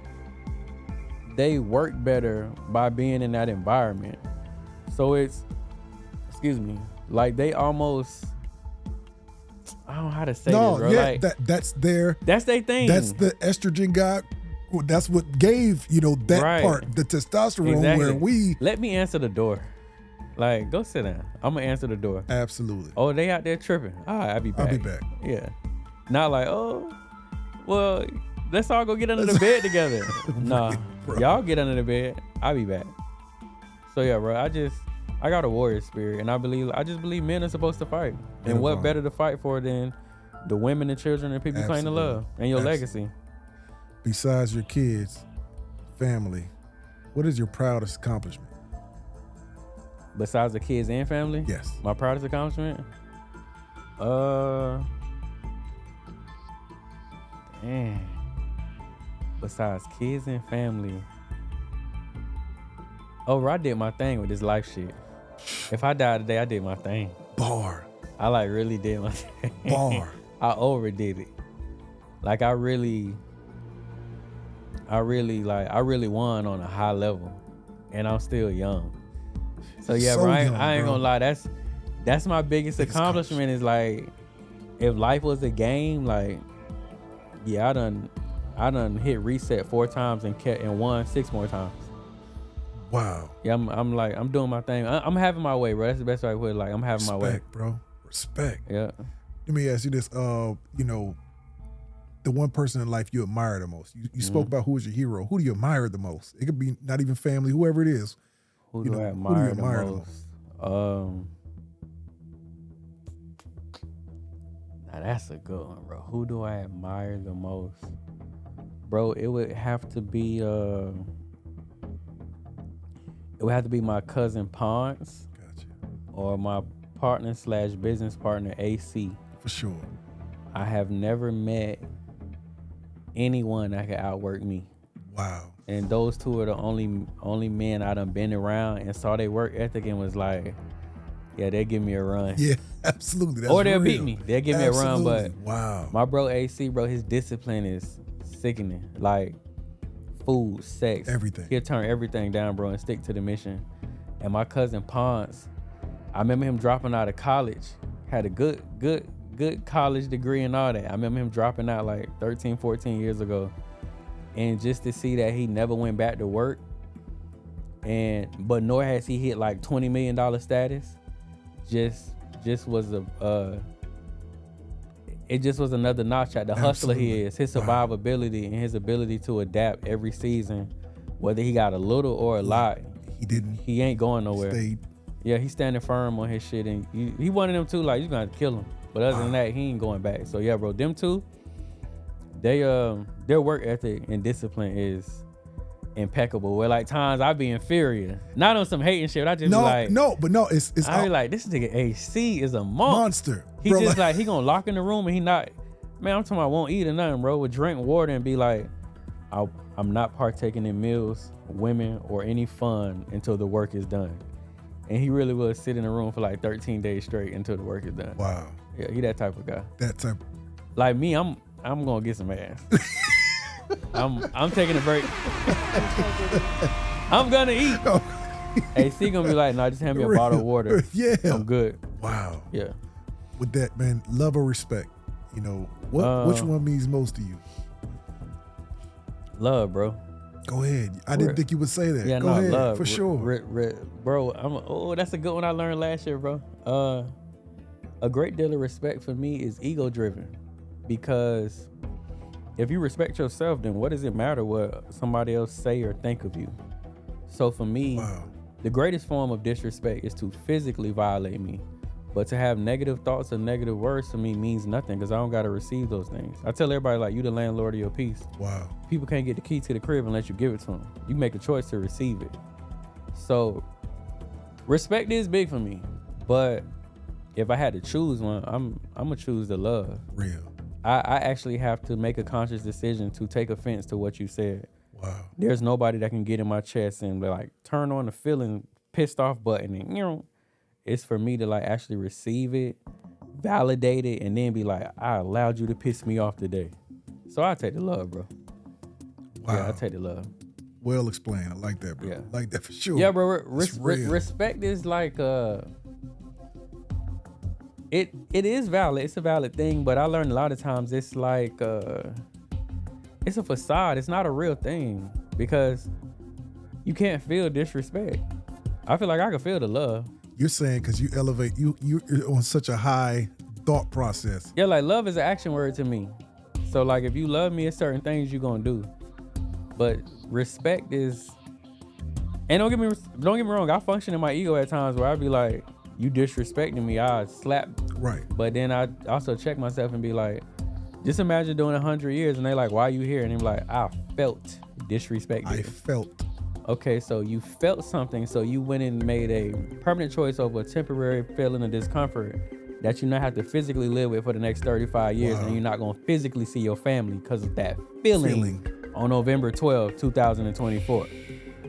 they work better by being in that environment. So it's, excuse me, like they almost, I don't know how to say this, bro. Yeah, Like, that's their thing. That's the estrogen guy. Well, that's what gave, you know, that Right. part, the testosterone Exactly. where we Let me answer the door. Like, go sit down. I'm gonna answer the door. absolutely. Oh, they out there tripping. All right, I'll be back. I'll be back. Yeah. Not like, oh, well, let's all go get under the bed together. Nah, bro. y'all get under the bed. I'll be back. So yeah, bro, I got a warrior spirit, and I just believe men are supposed to fight. And what better to fight for than the women and children and people you claim to love and your legacy. Besides your kids, family, what is your proudest accomplishment? Besides the kids and family? Yes. My proudest accomplishment? Dang. Besides kids and family. Oh, I did my thing with this life shit. If I died today, I did my thing. Bar. I like really did my thing. Bar. I overdid it. Like I really won on a high level. And I'm still young. So yeah, So bro, I young, ain't bro. gonna lie. That's my biggest accomplishment is like, if life was a game, like, yeah, I done hit reset 4 times and won 6 more times. Wow. Yeah, I'm doing my thing. I'm having my way, bro. That's the best way to put it. Like, I'm having my way. Respect, bro. Respect. Yeah. Let me ask you this. You know, the one person in life you admire the most. You spoke about who is your hero. Who do you admire the most? It could be not even family, whoever it is. Who You do know, I who do you admire the admire the most? Now that's a good one, bro. Who do I admire the most? Bro, it would have to be my cousin Ponce Gotcha. or my partner / business partner AC. For sure. I have never met anyone that could outwork me. Wow. And those two are the only men I done been around and saw their work ethic and was like, yeah, they give me a run. Yeah, absolutely. That's Or they'll real. beat me. They'll give me a run, but wow. my bro AC, bro, his discipline is sickening. Like food, sex, Everything. He'll turn everything down, bro, and stick to the mission. And my cousin Ponce, I remember him dropping out of college, had a good college degree and all that. I remember him dropping out like 13, 14 years ago. And just to see that he never went back to work, but nor has he hit like $20 million status, just was it just was another notch at the hustler he is. His survivability and his ability to adapt every season, whether he got a little or a lot. He ain't going nowhere. Stayed. Yeah, he's standing firm on his shit, and he one of them too. Like, you're gonna have to kill him, but other than that, he ain't going back. So yeah, bro, them two, their work ethic and discipline is impeccable. Where like times I be inferior, not on some hating shit. But I just be like, it's I be like, this nigga AC is a monster. He bro, just like he gonna lock in the room and he not. Man, I'm talking about won't eat or nothing, bro. Would drink water and be like, I'm not partaking in meals, women, or any fun until the work is done. And he really will sit in the room for like 13 days straight until the work is done. Wow. Yeah, he that type of guy. That type. Like me, I'm gonna get some ass. I'm taking a break. I'm gonna eat. AC gonna be like, no, just hand me a bottle of water. Yeah. I'm good. Wow. Yeah. With that, man, love or respect? You know, which one means most to you? Love, bro. Go ahead. I didn't think you would say that. Yeah, Go no, ahead, love. for sure. Bro, that's a good one I learned last year, bro. A great deal of respect for me is ego-driven. Because if you respect yourself, then what does it matter what somebody else say or think of you? So for me, the greatest form of disrespect is to physically violate me. But to have negative thoughts or negative words to me means nothing because I don't got to receive those things. I tell everybody, like, you the landlord of your peace. Wow. People can't get the key to the crib unless you give it to them. You make a choice to receive it. So respect is big for me. But if I had to choose one, I'm going to choose the love. Real. I actually have to make a conscious decision to take offense to what you said. Wow. There's nobody that can get in my chest and be like, turn on the feeling pissed off button and, it's for me to like actually receive it, validate it, and then be like, I allowed you to piss me off today. So I take the love, bro. Wow. Yeah, I take the love. Well explained. I like that, bro. Yeah. Like that for sure. Yeah, bro. Respect is like it is valid. It's a valid thing, but I learned a lot of times it's like it's a facade. It's not a real thing because you can't feel disrespect. I feel like I can feel the love. You're saying because you elevate, you're on such a high thought process. Yeah, like love is an action word to me. So like if you love me, it's certain things you're gonna do. But respect is, and don't get me wrong, I function in my ego at times where I'd be like, you disrespecting me, I slap. Right. But then I also check myself and be like, just imagine doing 100 years and they like, why are you here? And I'm like, I felt disrespected. I felt. Okay, so you felt something, so you went and made a permanent choice over a temporary feeling of discomfort that you not have to physically live with for the next 35 years, and you're not going to physically see your family because of that feeling on November 12, 2024.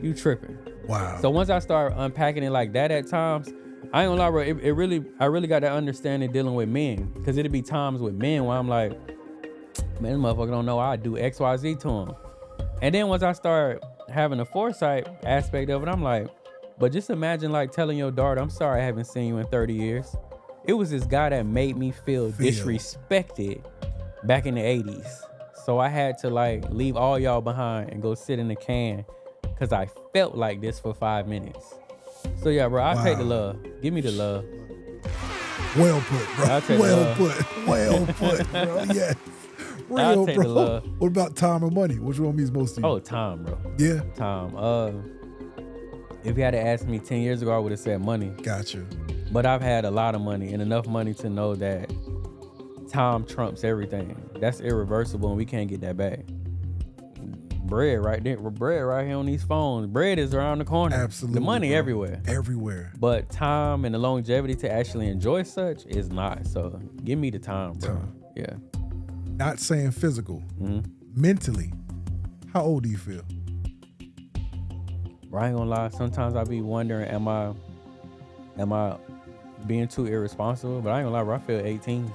You tripping. Wow. So once I start unpacking it like that at times, I ain't gonna lie, bro, I really got that understanding dealing with men, because it'd be times with men where I'm like, man, this motherfucker don't know I do X, Y, Z to him. And then once I start having a foresight aspect of it, I'm like, but just imagine like telling your daughter, I'm sorry I haven't seen you in 30 years. It was this guy that made me feel disrespected back in the 80s. So I had to like leave all y'all behind and go sit in the can because I felt like this for 5 minutes. So yeah, bro, I'll take the love. Give me the love. Well put, bro. I'll take the love. Well put, bro. Yes. Real, I'll take bro. the love. What about time or money? Which one means most to you? Oh, time, bro. Yeah. Time. If you had to ask me 10 years ago, I would have said money. Gotcha. But I've had a lot of money and enough money to know that time trumps everything. That's irreversible and we can't get that back. Bread right there, bread right here on these phones. Bread is around the corner. Absolutely. The money bro. everywhere. Everywhere. But time and the longevity to actually enjoy such is not. So give me the time, bro. Yeah. Not saying physical. Mentally, how old do you feel? Bro, I ain't gonna lie. Sometimes I be wondering, am I being too irresponsible? But I ain't gonna lie, bro. I feel 18.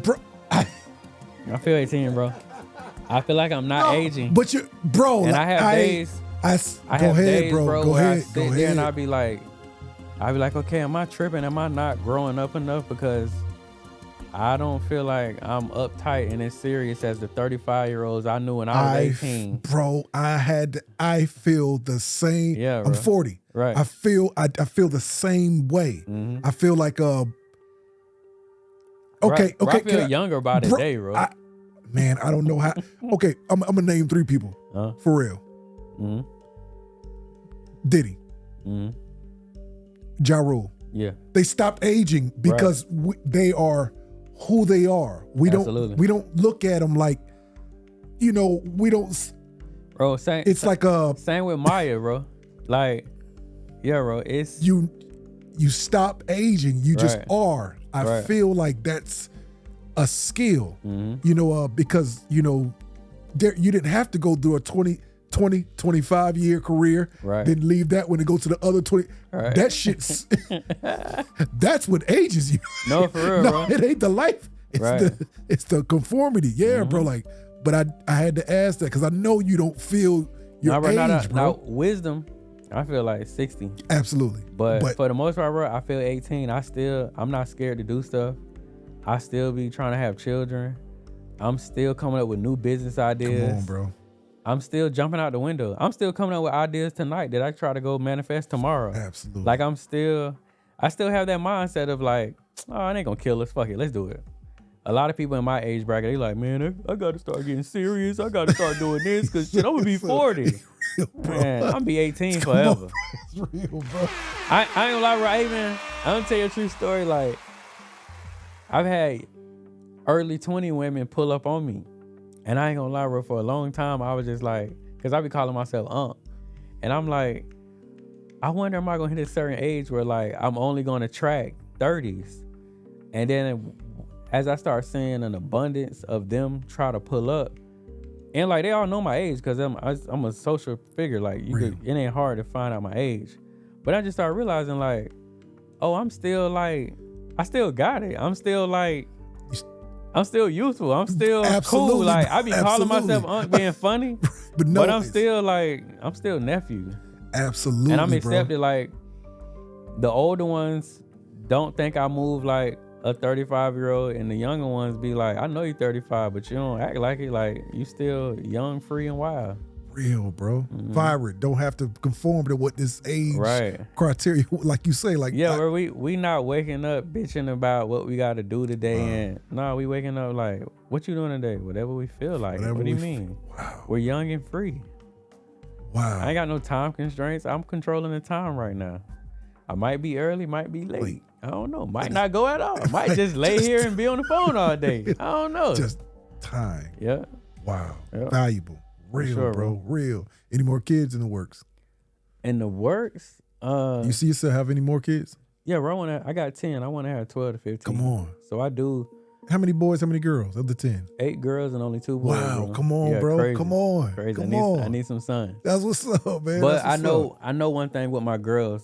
Bro, I feel 18, bro. I feel like I'm not aging. But you, bro, And like, I have days. I Go have ahead, days, bro. Go where ahead. I sit Go there ahead. and I be like, okay, am I tripping? Am I not growing up enough? Because I don't feel like I'm uptight and as serious as the 35-year-olds I knew when I was 18. Bro, I feel the same. Yeah, I'm bro. 40. Right. I feel the same way. I feel like okay, Right. Bro, okay. I feel younger by the day, bro. Man, I don't know how. Okay, I'm gonna name 3 people for real. Diddy, Ja.Rule. Yeah. They stopped aging because they are who they are. We don't look at them like, we don't. Bro, It's like same with Maya, bro. Like, yeah, bro. It's you stop aging. You just are. I feel like that's a skill, because, you didn't have to go through a 25 year career, then leave that one and go to the other 20. That shit's, that's what ages you. No, for real, no, bro. it ain't the life. It's the conformity. Yeah, bro. Like, but I had to ask that because I know you don't feel your age, bro. Now, wisdom, I feel like 60. Absolutely. But for the most part, bro, I feel 18. I'm not scared to do stuff. I still be trying to have children. I'm still coming up with new business ideas. Come on, bro. I'm still jumping out the window. I'm still coming up with ideas tonight that I try to go manifest tomorrow. Absolutely. Like I still have that mindset of like, oh, it ain't gonna kill us. Fuck it, let's do it. A lot of people in my age bracket, they like, man, I gotta start getting serious. I gotta start doing this because shit, I'm gonna be 40. Man, I'm gonna be 18 forever. It's real, bro. I ain't gonna lie, right, man. I'm gonna tell you a true story. Like, I've had early 20 women pull up on me. And I ain't gonna lie, bro, for a long time, I was just like, because I be calling myself And I'm like, I wonder, am I gonna hit a certain age where like, I'm only gonna track 30s. And then as I start seeing an abundance of them try to pull up, and like, they all know my age because I'm a social figure. Like, it ain't hard to find out my age. But I just started realizing like, oh, I'm still like, I still got it. I'm still youthful. I'm still cool. Like, I be calling myself being funny, but I'm still nephew. Absolutely, and I'm accepted. Like, the older ones don't think I move like a 35-year-old, and the younger ones be like, I know you're 35, but you don't act like it. Like, you still young, free, and wild. Real, bro. Vibrant. Don't have to conform to what this age criteria, like you say. Like, yeah, we not waking up bitching about what we got to do today, and no, we waking up like, what you doing today? Whatever we feel like. What do you mean? Wow. We're young and free. Wow. I ain't got no time constraints. I'm controlling the time right now. I might be early, might be late. I don't know. Might not go at all. Might just lay here and be on the phone all day. I don't know. Just time. Yeah. Wow. Yep. Valuable. Real, sure, bro. Real. Any more kids in the works? In the works? You see yourself have any more kids? Yeah, bro. I got 10. I want to have 12 to 15. Come on. So I do. How many boys, how many girls of the 10? 8 girls and only 2 boys. Wow. Bro. Come on, bro. Crazy. Come on. Crazy. Come on. I need some sons. That's what's up, man. But I know one thing with my girls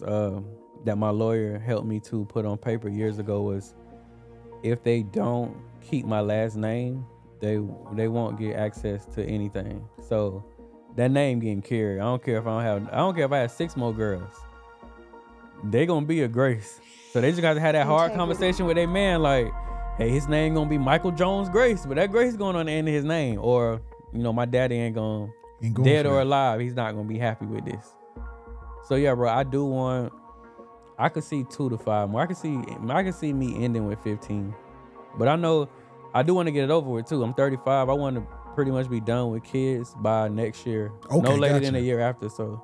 that my lawyer helped me to put on paper years ago was, if they don't keep my last name, they won't get access to anything. So that name getting carried. I don't care if I have 6 more girls. They gonna be a Grace. So they just got to have that hard conversation with their man, like, hey, his name gonna be Michael Jones Grace, but that Grace going on the end of his name. Or, my daddy ain't going dead or alive, he's not gonna be happy with this. So yeah, bro, I could see 2 to 5 more. I could see me ending with 15. But I know I do want to get it over with too. I'm 35. I want to pretty much be done with kids by next year. Okay, no later gotcha. than a year after. So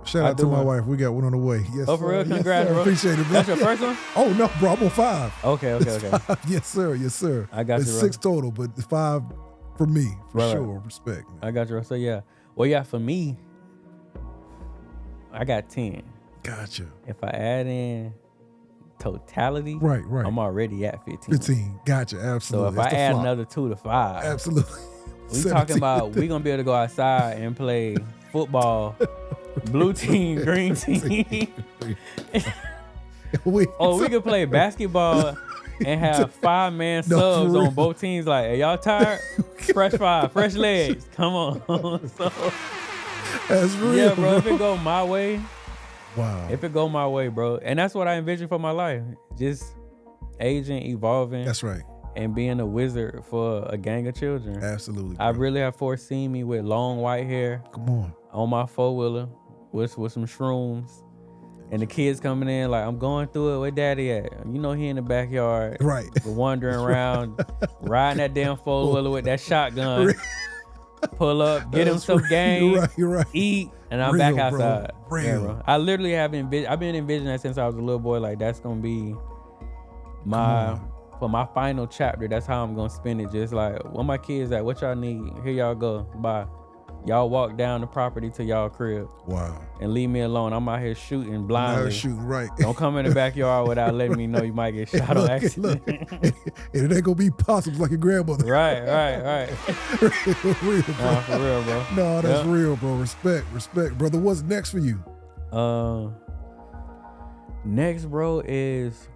Shout out to my wife. We got one on the way. Yes, Oh, for real? sir. Congrats, yes, bro. Appreciate it, bro. That's your first one? Oh, no, bro. I'm on 5. Okay. Yes, sir. Yes, sir. I got it's you, bro. 6 total, but it's 5 for me, for Right. sure. Respect, man. I got you, bro. So, yeah. Well, yeah, for me, I got 10. Gotcha. If I add in totality, Right. I'm already at 15. 15. Gotcha. So Absolutely. if That's I the add flop. another 2 to 5, Absolutely. we 17. talking about we gonna be able to go outside and play football, blue team, green team. we could play basketball and have 5-man No, subs for real. on both teams. Like, hey, y'all tired? Fresh 5, fresh legs. Come on. So That's real, yeah, bro. If it go my way, Wow. if it go my way, bro, and that's what I envision for my life. Just aging, evolving. That's right. And being a wizard for a gang of children. Absolutely. I bro. really have foreseen me with long white hair Come on. my 4-wheeler with some shrooms. And the kids coming in like, I'm going through it. Where daddy at? You know he in the backyard. Right. Wandering around, riding that damn 4-wheeler with that shotgun. Pull up, get him That's some right. game, You're right. eat, and I'm Real, back bro. outside. Real. Yeah, bro. I literally have I've been envisioning that since I was a little boy. Like, that's gonna be for my final chapter. That's how I'm gonna spend it. Just like, where my kids at? What y'all need? Here y'all go. Bye. Y'all walk down the property to y'all crib Wow. and leave me alone. I'm out here shooting Now blindly. shooting right. Don't come in the backyard without letting me know you might get shot on Look, accident. and it ain't gonna be possums like your grandmother. Right. real, bro. Nah, for real, bro. No, that's Yep. real, bro. Respect, brother. What's next for you? Next, bro, is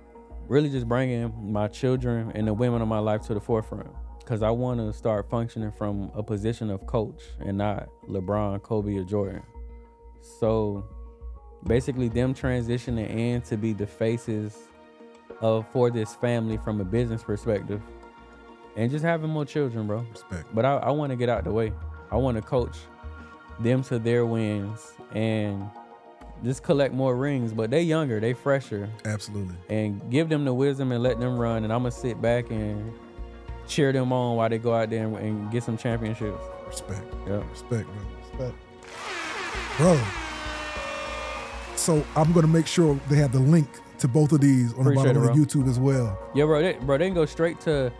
really just bringing my children and the women of my life to the forefront. Because I want to start functioning from a position of coach and not LeBron, Kobe, or Jordan. So basically them transitioning in to be the faces for this family from a business perspective and just having more children, bro. Respect. But I want to get out the way. I want to coach them to their wins and just collect more rings. But they younger, they fresher. Absolutely. And give them the wisdom and let them run. And I'm going to sit back and cheer them on while they go out there and get some championships. Respect. Yeah. Respect, brother. Brother. So I'm gonna make sure they have the link to both of these on the Appreciate bottom it, of the YouTube as well. Yeah, bro. They can go straight to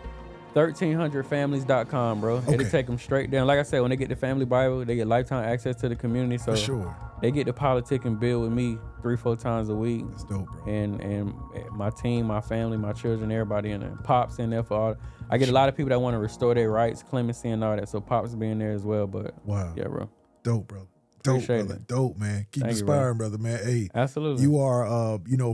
1300families.com, bro. Okay. It'll take them straight down. Like I said, when they get the family Bible, they get lifetime access to the community. So For sure. they get to politic and build with me 3-4 times a week. That's dope, bro. And my team, my family, my children, everybody in there. Pops in there for all. I get a lot of people that want to restore their rights, clemency, and all that. So Pops being there as well. But Wow. yeah, bro. Dope, brother. Dope, Appreciate brother. it. Dope, man. Keep Thank you, inspiring, brother, man. Hey, Absolutely. you are,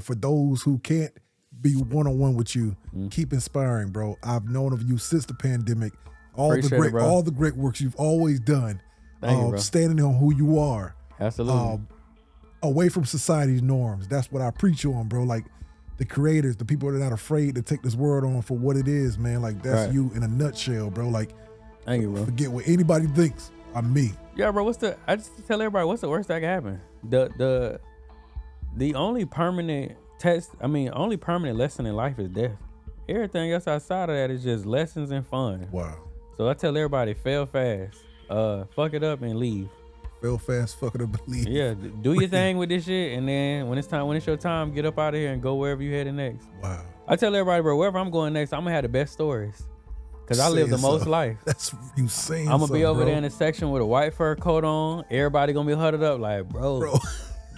for those who can't be one-on-one with you, keep inspiring, bro. I've known of you since the pandemic. Appreciate it, bro. All the great works you've always done. Thank you, bro. Standing on who you are. Absolutely. Away from society's norms. That's what I preach on, bro. Like the creators, the people that are not afraid to take this word on for what it is, man. Like that's Right. you in a nutshell, bro. Like Thank you, bro. forget what anybody thinks. I'm me. Yeah, bro. I just tell everybody what's the worst that can happen. The only permanent only permanent lesson in life is death. Everything else outside of that is just lessons and fun. Wow. So I tell everybody, fail fast, fuck it up and leave. Fail fast, fuck it up, believe. Yeah, do your thing with this shit, and then when it's your time, get up out of here and go wherever you headed next. Wow. I tell everybody, bro, wherever I'm going next, I'm gonna have the best stories, cause I live the most life. That's you saying. I'm gonna be over bro. there in the section with a white fur coat on. Everybody gonna be huddled up like, bro.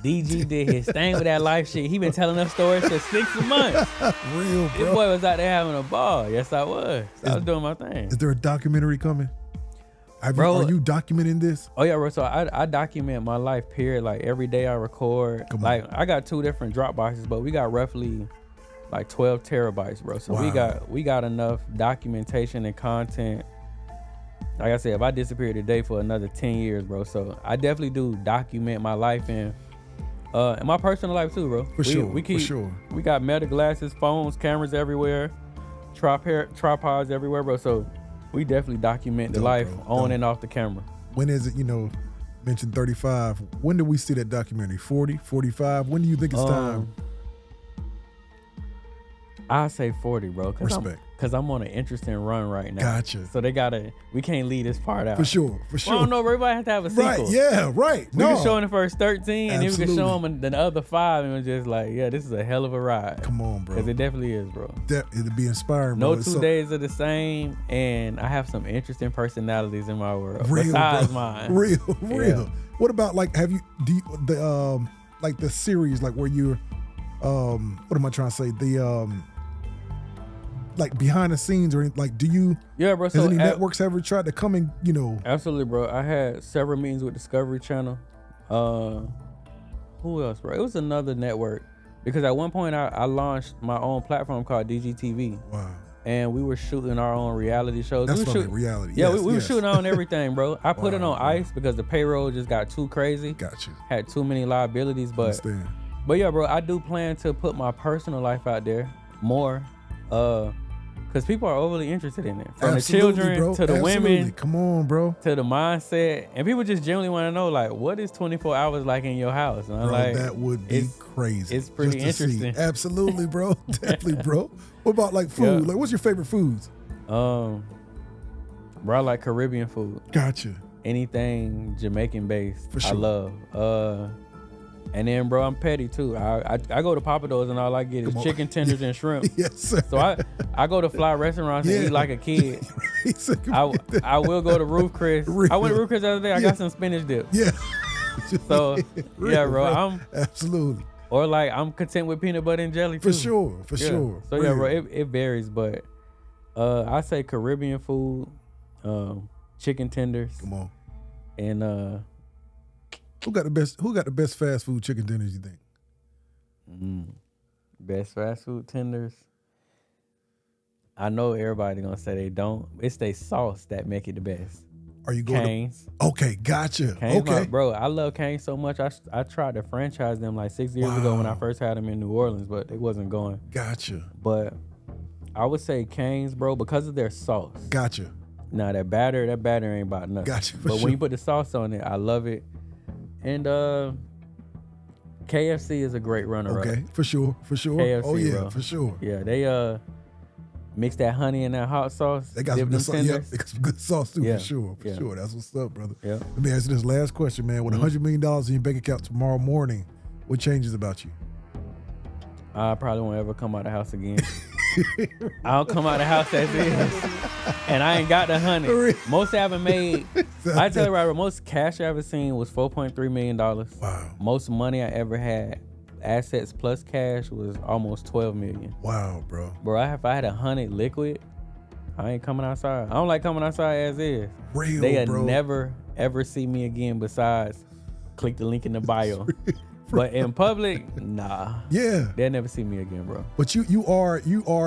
DG did his thing with that life shit. He been telling us stories for 6 months. Real, This bro. boy was out there having a ball. Yes, I was. I was doing my thing. Is there a documentary coming? Bro, are you documenting this? Oh yeah, bro. So I document my life, period. Like every day I record. Come on. Like I got 2 different drop boxes, but we got roughly like 12 terabytes, bro. So Wow. we got enough documentation and content. Like I said, if I disappear today for another 10 years, bro. So I definitely do document my life and my personal life too, bro. For sure. We got meta glasses, phones, cameras everywhere, tripods everywhere, bro. So we definitely document the Dope, life bro. on Dope. and off the camera. When is it, mentioned 35. When do we see that documentary? 40, 45? When do you think it's time? I say 40, bro. Respect. Cause I'm on an interesting run right now. Gotcha. So we can't leave this part out. For sure. Well, I don't know, everybody has to have a sequel. Right, yeah, right. We can show in the first 13 and then we can Absolutely. show them the other 5 and we're just like, yeah, this is a hell of a ride. Come on, bro. Cause it definitely is, bro. It'll be inspiring, bro. No 2 days are the same, and I have some interesting personalities in my world Real, besides bro. mine. Real. Yeah. What about like like the series like where you're what am I trying to say? The like behind the scenes or like do you Yeah, bro. has So any networks ever tried to come and absolutely, bro. I had several meetings with Discovery Channel. Who else, bro? It was another network because at one point I launched my own platform called DGTV. Wow. And we were shooting our own reality shows. That's we were reality. Yeah, yes, we were shooting on everything, bro. I put it on Wow, ice because the payroll just got too crazy. Got you. Had too many liabilities, but Understand. yeah, bro, I do plan to put my personal life out there more, because people are overly interested in it. From Absolutely, the children bro. to the Absolutely. women, Come on, bro. to the mindset, and people just genuinely want to know, like, what is 24 hours like in your house? And I'm Bro, like, that would be crazy. it's pretty just to see. interesting. Absolutely, bro. Definitely, bro. What about like food? Yeah. Like, what's your favorite foods? bro, I like Caribbean food. Gotcha. Anything Jamaican based, For sure. I love. And then, bro, I'm petty too. I go to Papa Do's and all I get is Come on. chicken tenders and shrimp. Yes, sir. So I go to fly restaurants and Yeah. eat like a kid. He said, I will go to Roof Chris. I went to Roof Chris the other day. I Yeah. got some spinach dip. yeah. So Real, yeah, bro. Absolutely. Or like I'm content with peanut butter and jelly too. For sure. For Yeah. sure. So yeah, Real. bro, it varies, but I say Caribbean food, chicken tenders, Come on. and Who got the best fast food chicken dinners, you think? best fast food tenders. I know everybody gonna say they don't. It's they sauce that make it the best. Are you going Cane's. to Okay, gotcha. Cane's, Okay. bro, I love Cane's so much. I tried to franchise them like 6 years ago when I Wow. first had them in New Orleans, but they wasn't going. Gotcha. But I would say Cane's, bro, because of their sauce. Gotcha. Now that batter ain't about nothing. Gotcha, for But sure. when you put the sauce on it, I love it. And KFC is a great runner-up. Okay, for sure. KFC, oh yeah, bro. for sure. Yeah, they mix that honey in that hot sauce. They got dip some them good sauce. Yeah, tenders. they got some good sauce too, Yeah, for sure. yeah. That's what's up, brother. Yeah. Let me ask you this last question, man. With $100 million in your bank account tomorrow morning, what changes about you? I probably won't ever come out the house again. I don't come out the house as is. And I ain't got the 100. Most I haven't made, I tell you right, bro, most cash I ever seen was $4.3 million. Wow. Most money I ever had, assets plus cash, was almost $12 million. Wow, bro. Bro, if I had 100 liquid, I ain't coming outside. I don't like coming outside as is. Real, They'll bro. never, ever see me again besides click the link in the bio. But in public, nah. Yeah. They'll never see me again, bro. But you are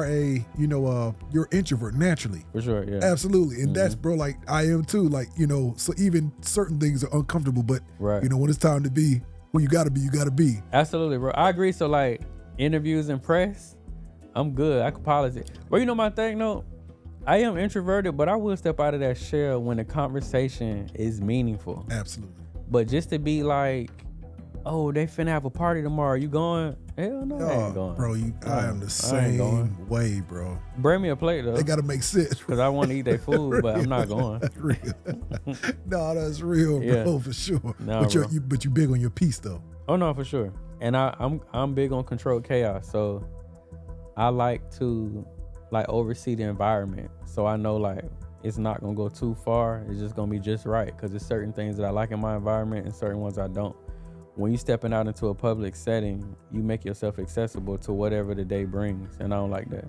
a, you're introvert naturally. For sure, yeah. Absolutely. And that's, bro, like I am too. Like, so even certain things are uncomfortable, but Right. when it's time to be who you gotta be, you gotta be. Absolutely, bro. I agree. So like interviews and press, I'm good. I can polish. Bro, my thing, though? I am introverted, but I will step out of that shell when the conversation is meaningful. Absolutely. But just to be like, oh, they finna have a party tomorrow. You going? Hell no, I ain't going. Bro, I am the same way, bro. Bring me a plate though. They gotta make sense. Cause I want to eat their food, but I'm not going. That's real. No, that's real, bro, Yeah. for sure. Nah, but bro. you big on your piece though. Oh no, for sure. And I'm big on controlled chaos. So I like to oversee the environment. So I know it's not gonna go too far. It's just gonna be just right. Cause there's certain things that I like in my environment and certain ones I don't. When you stepping out into a public setting, you make yourself accessible to whatever the day brings. And I don't like that.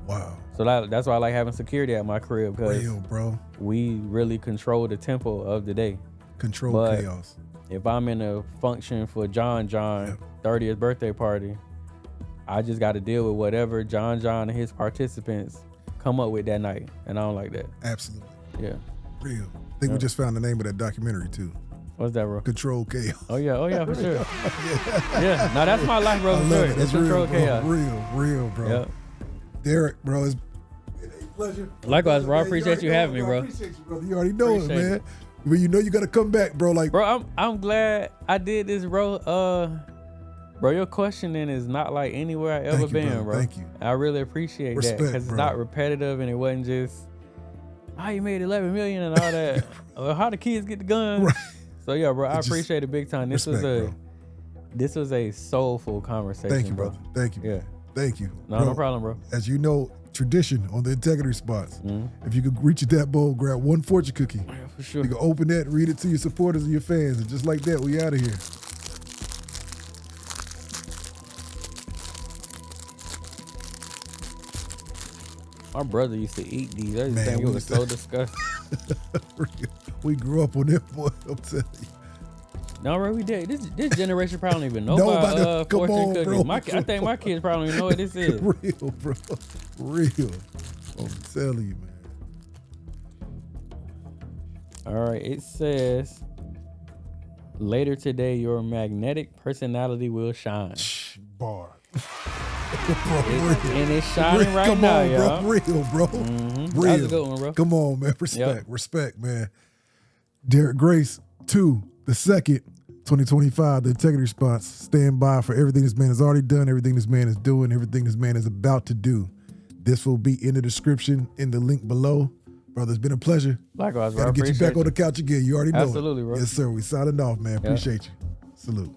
Wow. So that's why I like having security at my crib, because Real, bro. we really control the tempo of the day. Control But chaos. if I'm in a function for John 30th birthday party, I just got to deal with whatever John and his participants come up with that night. And I don't like that. Absolutely. Yeah. Real. I think we just found the name of that documentary too. What's that, bro? Control chaos. Oh yeah, for sure. Yeah. Now that's my life, bro. I For love sure. it. It's That's control real, bro. chaos. Real, bro. Yeah. Derrick, bro, it's been a pleasure. Likewise, bro. I Man, appreciate you already having me, know, bro. I appreciate you, brother. You already know Appreciate it, man. it. But you got to come back, bro. Like, Bro, I'm glad I did this, bro. Bro, your questioning is not like anywhere I ever Thank you, been, brother. bro. Thank you. I really appreciate Respect, that because it's bro. not repetitive and it wasn't just, oh, you made 11 million and all that. Or how the kids get the guns. Right. So yeah, bro, I Just appreciate it big time. This respect, this was a soulful conversation, Thank you, bro. brother. Thank you. Yeah. Thank you. No problem, bro. As you know, tradition on the integrity response. Mm-hmm. If you could reach that bowl, grab one fortune cookie. Yeah, for sure. You can open that, read it to your supporters and your fans, and just like that, we out of here. My brother used to eat these. I just Man, think we it was used so to- disgusting. We grew up on that, boy. I'm telling you. No, bro, we did. This generation probably don't even know Know about about the- come fortune on, cookies. bro. I think my kids probably don't even know what this is. Real, bro. Real. I'm telling you, man. All right, it says, later today, your magnetic personality will shine. Bar. Bro, real. And it's shining right Come now, on, y'all. bro. Real, bro. Mhm. Real. That was a good one, bro. Come on, man. Respect. Yep. Respect, man. Derrick Grace 2, the second, 2025, the integrity response. Stand by for everything this man has already done, everything this man is doing, everything this man is about to do. This will be in the description in the link below. Brother, it's been a pleasure. Likewise, bro. Gotta get you Appreciate back on the couch again. You already know Absolutely, it. bro. Yes, sir. We signing off, man. Appreciate you. Salute.